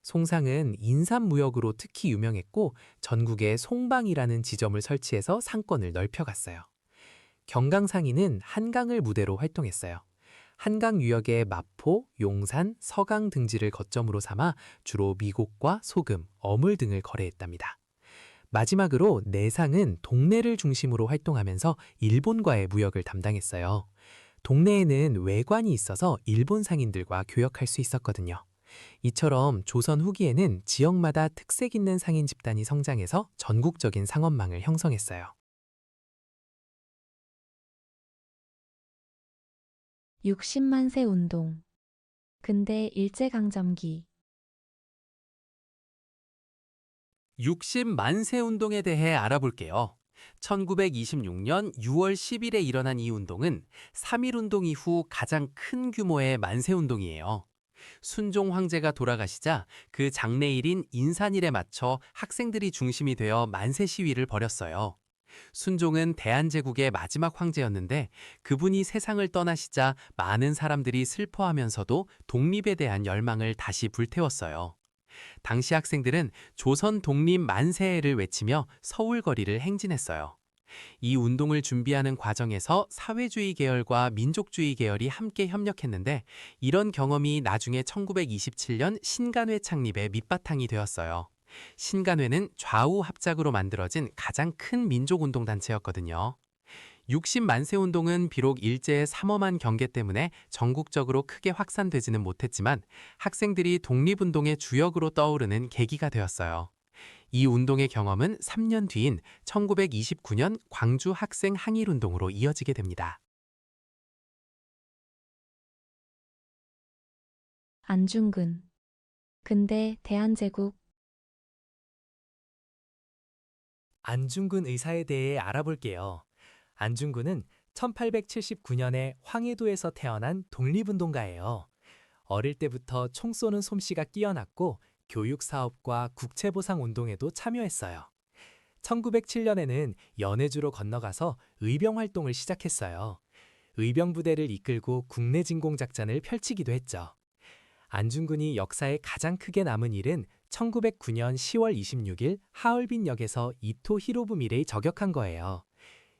S3: 송상은 인삼무역으로 특히 유명했고 전국에 송방이라는 지점을 설치해서 상권을 넓혀갔어요. 경강상인은 한강을 무대로 활동했어요. 한강 유역의 마포, 용산, 서강 등지를 거점으로 삼아 주로 미곡과 소금, 어물 등을 거래했답니다. 마지막으로 내상은 동네를 중심으로 활동하면서 일본과의 무역을 담당했어요. 동네에는 외관이 있어서 일본 상인들과 교역할 수 있었거든요. 이처럼 조선 후기에는 지역마다 특색 있는 상인 집단이 성장해서 전국적인 상업망을 형성했어요.
S2: 60만세 운동 근대 일제강점기
S3: 60만세 운동에 대해 알아볼게요. 1926년 6월 10일에 일어난 이 운동은 3.1운동 이후 가장 큰 규모의 만세운동이에요. 순종 황제가 돌아가시자 그 장례일인 인산일에 맞춰 학생들이 중심이 되어 만세 시위를 벌였어요. 순종은 대한제국의 마지막 황제였는데 그분이 세상을 떠나시자 많은 사람들이 슬퍼하면서도 독립에 대한 열망을 다시 불태웠어요. 당시 학생들은 조선 독립 만세를 외치며 서울 거리를 행진했어요. 이 운동을 준비하는 과정에서 사회주의 계열과 민족주의 계열이 함께 협력했는데 이런 경험이 나중에 1927년 신간회 창립의 밑바탕이 되었어요. 신간회는 좌우 합작으로 만들어진 가장 큰 민족운동단체였거든요. 60만세운동은 비록 일제의 삼엄한 경계 때문에 전국적으로 크게 확산되지는 못했지만 학생들이 독립운동의 주역으로 떠오르는 계기가 되었어요. 이 운동의 경험은 3년 뒤인 1929년 광주 학생 항일운동으로 이어지게 됩니다.
S2: 안중근. 근대 대한제국.
S3: 안중근 의사에 대해 알아볼게요. 안중근은 1879년에 황해도에서 태어난 독립운동가예요. 어릴 때부터 총 쏘는 솜씨가 뛰어났고 교육사업과 국채보상운동에도 참여했어요. 1907년에는 연해주로 건너가서 의병활동을 시작했어요. 의병부대를 이끌고 국내 진공작전을 펼치기도 했죠. 안중근이 역사에 가장 크게 남은 일은 1909년 10월 26일 하얼빈역에서 이토 히로부미를 저격한 거예요.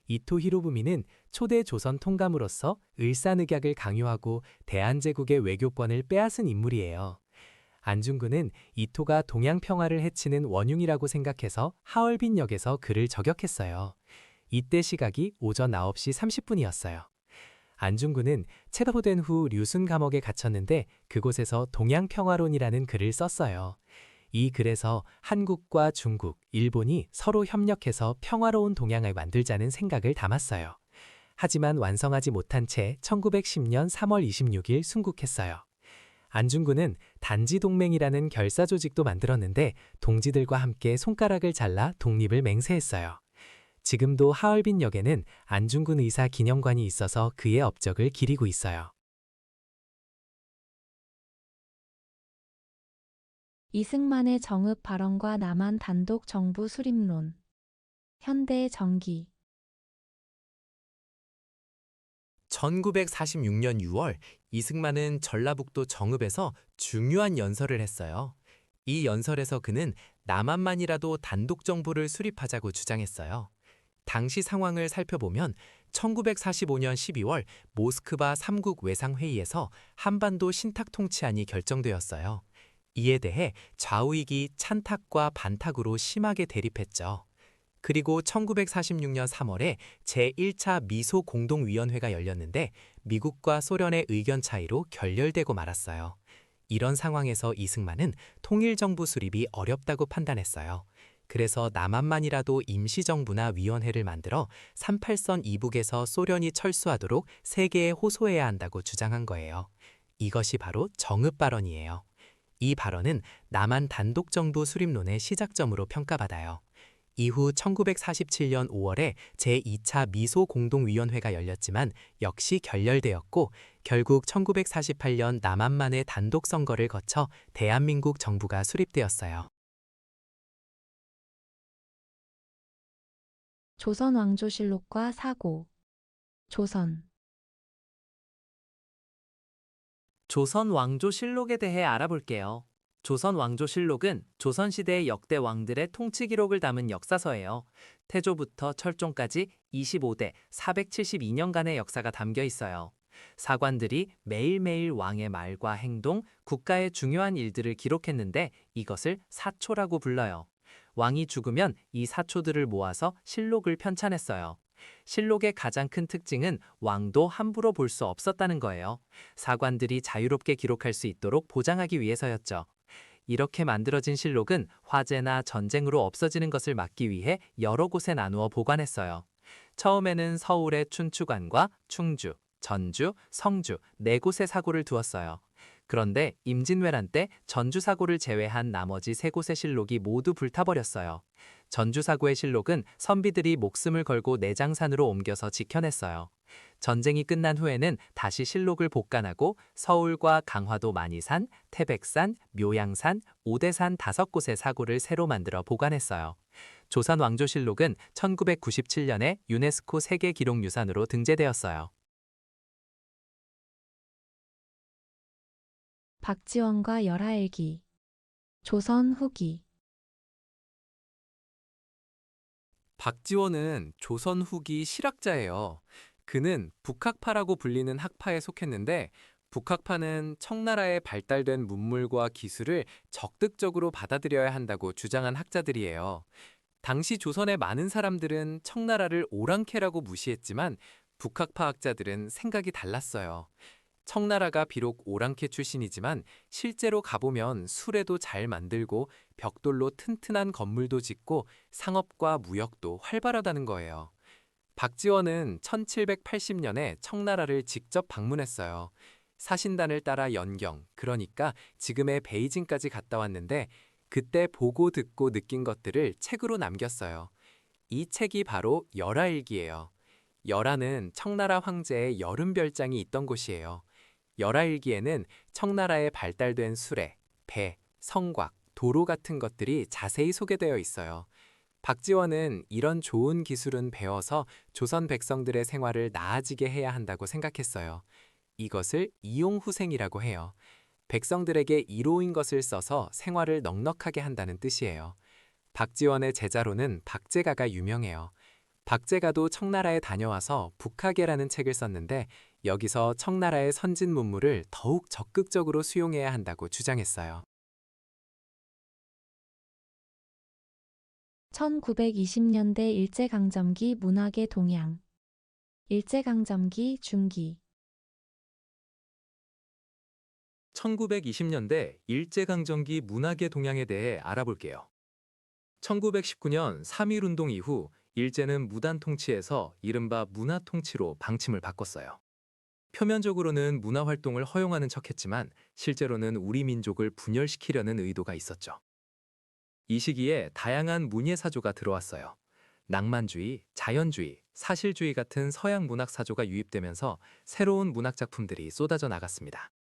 S3: 이토 히로부미는 초대 조선 통감으로서 을사늑약을 강요하고 대한제국의 외교권을 빼앗은 인물이에요. 안중근은 이토가 동양 평화를 해치는 원흉이라고 생각해서 하얼빈역에서 그를 저격했어요. 이때 시각이 오전 9시 30분이었어요. 안중근은 체포된 후 류순 감옥에 갇혔는데 그곳에서 동양평화론이라는 글을 썼어요. 이 글에서 한국과 중국, 일본이 서로 협력해서 평화로운 동양을 만들자는 생각을 담았어요. 하지만 완성하지 못한 채 1910년 3월 26일 순국했어요. 안중근은 단지동맹이라는 결사조직도 만들었는데 동지들과 함께 손가락을 잘라 독립을 맹세했어요. 지금도 하얼빈역에는 안중근 의사 기념관이 있어서 그의 업적을 기리고 있어요.
S2: 이승만의 정읍 발언과 남한 단독 정부 수립론. 현대 정기.
S3: 1946년 6월 이승만은 전라북도 정읍에서 중요한 연설을 했어요. 이 연설에서 그는 남한만이라도 단독 정부를 수립하자고 주장했어요. 당시 상황을 살펴보면 1945년 12월 모스크바 3국 외상회의에서 한반도 신탁 통치안이 결정되었어요. 이에 대해 좌우익이 찬탁과 반탁으로 심하게 대립했죠. 그리고 1946년 3월에 제1차 미소 공동위원회가 열렸는데 미국과 소련의 의견 차이로 결렬되고 말았어요. 이런 상황에서 이승만은 통일정부 수립이 어렵다고 판단했어요. 그래서 남한만이라도 임시정부나 위원회를 만들어 38선 이북에서 소련이 철수하도록 세계에 호소해야 한다고 주장한 거예요. 이것이 바로 정읍 발언이에요. 이 발언은 남한 단독정부 수립론의 시작점으로 평가받아요. 이후 1947년 5월에 제2차 미소 공동위원회가 열렸지만 역시 결렬되었고 결국 1948년 남한만의 단독 선거를 거쳐 대한민국 정부가 수립되었어요.
S2: 조선 왕조실록과 사고. 조선.
S5: 조선 왕조실록에 대해 알아볼게요. 조선 왕조실록은 조선시대의 역대 왕들의 통치 기록을 담은 역사서예요. 태조부터 철종까지 25대 472년간의 역사가 담겨 있어요. 사관들이 매일매일 왕의 말과 행동, 국가의 중요한 일들을 기록했는데 이것을 사초라고 불러요. 왕이 죽으면 이 사초들을 모아서 실록을 편찬했어요. 실록의 가장 큰 특징은 왕도 함부로 볼 수 없었다는 거예요. 사관들이 자유롭게 기록할 수 있도록 보장하기 위해서였죠. 이렇게 만들어진 실록은 화재나 전쟁으로 없어지는 것을 막기 위해 여러 곳에 나누어 보관했어요. 처음에는 서울의 춘추관과 충주, 전주, 성주 4곳에 사고를 두었어요.
S3: 그런데 임진왜란 때 전주사고를 제외한 나머지 세 곳의 실록이 모두 불타버렸어요. 전주사고의 실록은 선비들이 목숨을 걸고 내장산으로 옮겨서 지켜냈어요. 전쟁이 끝난 후에는 다시 실록을 복간하고 서울과 강화도 만이산, 태백산, 묘양산, 오대산 5곳의 사고를 새로 만들어 보관했어요. 조선 왕조실록은 1997년에 유네스코 세계기록유산으로 등재되었어요.
S2: 박지원과 열하일기. 조선 후기.
S3: 박지원은 조선 후기 실학자예요. 그는 북학파라고 불리는 학파에 속했는데 북학파는 청나라의 발달된 문물과 기술을 적극적으로 받아들여야 한다고 주장한 학자들이에요. 당시 조선의 많은 사람들은 청나라를 오랑캐라고 무시했지만 북학파 학자들은 생각이 달랐어요. 청나라가 비록 오랑캐 출신이지만 실제로 가보면 수레도 잘 만들고 벽돌로 튼튼한 건물도 짓고 상업과 무역도 활발하다는 거예요. 박지원은 1780년에 청나라를 직접 방문했어요. 사신단을 따라 연경, 그러니까 지금의 베이징까지 갔다 왔는데 그때 보고 듣고 느낀 것들을 책으로 남겼어요. 이 책이 바로 열하일기예요. 열하는 청나라 황제의 여름별장이 있던 곳이에요. 열하일기에는 청나라의 발달된 수레, 배, 성곽, 도로 같은 것들이 자세히 소개되어 있어요. 박지원은 이런 좋은 기술은 배워서 조선 백성들의 생활을 나아지게 해야 한다고 생각했어요. 이것을 이용후생이라고 해요. 백성들에게 이로운 것을 써서 생활을 넉넉하게 한다는 뜻이에요. 박지원의 제자로는 박제가가 유명해요. 박제가도 청나라에 다녀와서 북학예라는 책을 썼는데 여기서 청나라의 선진 문물을 더욱 적극적으로 수용해야 한다고 주장했어요.
S2: 1920년대 일제강점기 문학의 동향. 일제강점기 중기.
S3: 1920년대 일제강점기 문학의 동향에 대해 알아볼게요. 1919년 3.1운동 이후 일제는 무단 통치에서 이른바 문화 통치로 방침을 바꿨어요. 표면적으로는 문화 활동을 허용하는 척했지만 실제로는 우리 민족을 분열시키려는 의도가 있었죠. 이 시기에 다양한 문예사조가 들어왔어요. 낭만주의, 자연주의, 사실주의 같은 서양 문학 사조가 유입되면서 새로운 문학 작품들이 쏟아져 나갔습니다.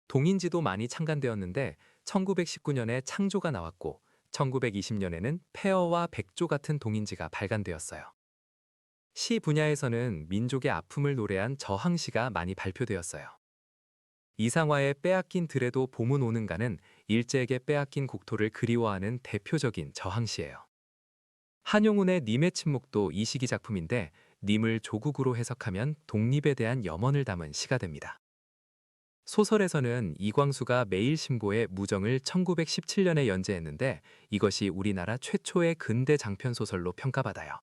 S3: 동인지도 많이 창간되었는데 1919년에 창조가 나왔고 1920년에는 폐허와 백조 같은 동인지가 발간되었어요. 시 분야에서는 민족의 아픔을 노래한 저항시가 많이 발표되었어요. 이상화의 빼앗긴 들에도 봄은 오는가는 일제에게 빼앗긴 국토를 그리워하는 대표적인 저항시예요. 한용운의 님의 침묵도 이 시기 작품인데 님을 조국으로 해석하면 독립에 대한 염원을 담은 시가 됩니다. 소설에서는 이광수가 매일신보의 무정을 1917년에 연재했는데 이것이 우리나라 최초의 근대 장편 소설로 평가받아요.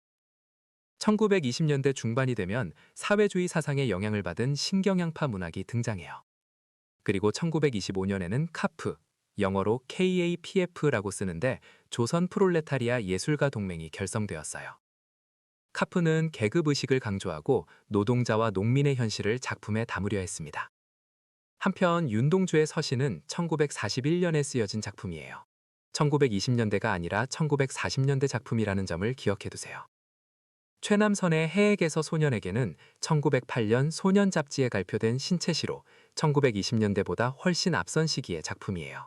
S3: 1920년대 중반이 되면 사회주의 사상의 영향을 받은 신경향파 문학이 등장해요. 그리고 1925년에는 카프, 영어로 KAPF라고 쓰는데 조선 프롤레타리아 예술가 동맹이 결성되었어요. 카프는 계급의식을 강조하고 노동자와 농민의 현실을 작품에 담으려 했습니다. 한편 윤동주의 서신은 1941년에 쓰여진 작품이에요. 1920년대가 아니라 1940년대 작품이라는 점을 기억해두세요. 최남선의 해액에서 소년에게는 1908년 소년 잡지에 발표된 신체시로 1920년대보다 훨씬 앞선 시기의 작품이에요.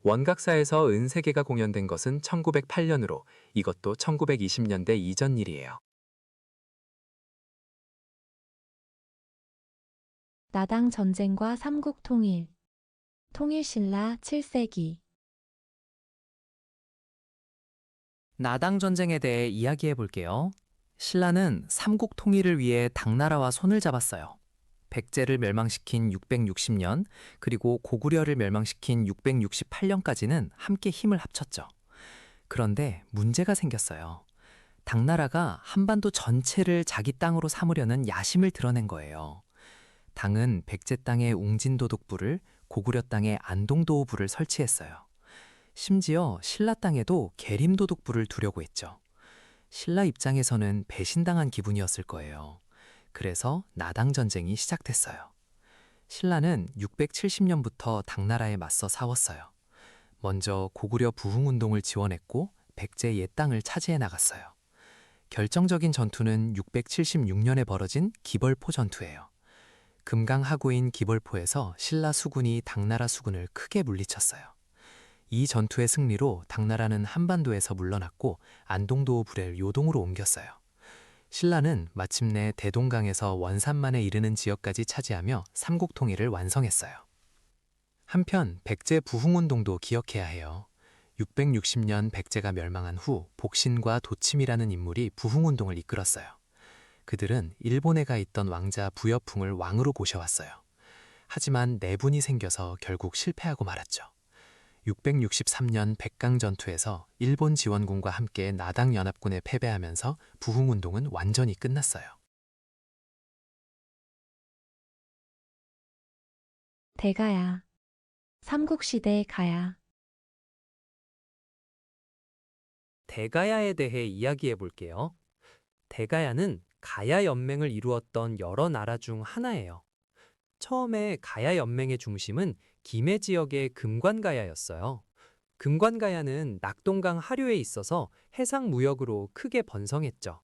S3: 원각사에서 은세계가 공연된 것은 1908년으로 이것도 1920년대 이전 일이에요.
S2: 나당 전쟁과 삼국 통일. 통일신라 7세기.
S5: 나당 전쟁에 대해 이야기해 볼게요. 신라는 삼국 통일을 위해 당나라와 손을 잡았어요. 백제를 멸망시킨 660년, 그리고 고구려를 멸망시킨 668년까지는 함께 힘을 합쳤죠. 그런데 문제가 생겼어요. 당나라가 한반도 전체를 자기 땅으로 삼으려는 야심을 드러낸 거예요. 당은 백제 땅에 웅진도독부를, 고구려 땅에 안동도호부를 설치했어요. 심지어 신라 땅에도 계림도독부를 두려고 했죠. 신라 입장에서는 배신당한 기분이었을 거예요. 그래서 나당 전쟁이 시작됐어요. 신라는 670년부터 당나라에 맞서 싸웠어요. 먼저 고구려 부흥운동을 지원했고 백제 옛 땅을 차지해 나갔어요. 결정적인 전투는 676년에 벌어진 기벌포 전투예요. 금강하고인 기벌포에서 신라 수군이 당나라 수군을 크게 물리쳤어요. 이 전투의 승리로 당나라는 한반도에서 물러났고 안동도 부를 요동으로 옮겼어요. 신라는 마침내 대동강에서 원산만에 이르는 지역까지 차지하며 삼국 통일을 완성했어요. 한편 백제 부흥운동도 기억해야 해요. 660년 백제가 멸망한 후 복신과 도침이라는 인물이 부흥운동을 이끌었어요. 그들은 일본에 가 있던 왕자 부여풍을 왕으로 모셔왔어요. 하지만 내분이 생겨서 결국 실패하고 말았죠. 663년 백강전투에서 일본 지원군과 함께 나당연합군에 패배하면서 부흥운동은 완전히 끝났어요.
S2: 대가야. 삼국시대 가야.
S5: 대가야에 대해 이야기해 볼게요. 대가야는 가야 연맹을 이루었던 여러 나라 중 하나예요. 처음에 가야 연맹의 중심은 김해 지역의 금관가야였어요. 금관가야는 낙동강 하류에 있어서 해상 무역으로 크게 번성했죠.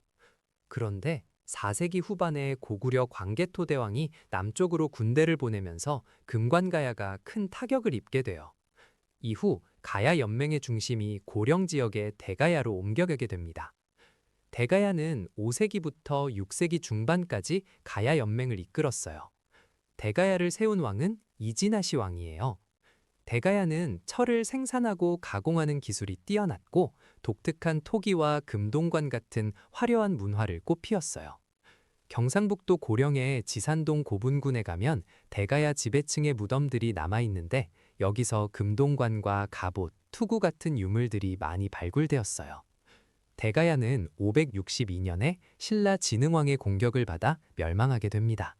S5: 그런데 4세기 후반에 고구려 광개토 대왕이 남쪽으로 군대를 보내면서 금관가야가 큰 타격을 입게 돼요. 이후 가야 연맹의 중심이 고령 지역의 대가야로 옮겨가게 됩니다. 대가야는 5세기부터 6세기 중반까지 가야 연맹을 이끌었어요. 대가야를 세운 왕은 이진아시 왕이에요. 대가야는 철을 생산하고 가공하는 기술이 뛰어났고 독특한 토기와 금동관 같은 화려한 문화를 꽃피웠어요. 경상북도 고령의 지산동 고분군에 가면 대가야 지배층의 무덤들이 남아있는데 여기서 금동관과 갑옷, 투구 같은 유물들이 많이 발굴되었어요. 대가야는 562년에 신라 진흥왕의 공격을 받아 멸망하게 됩니다.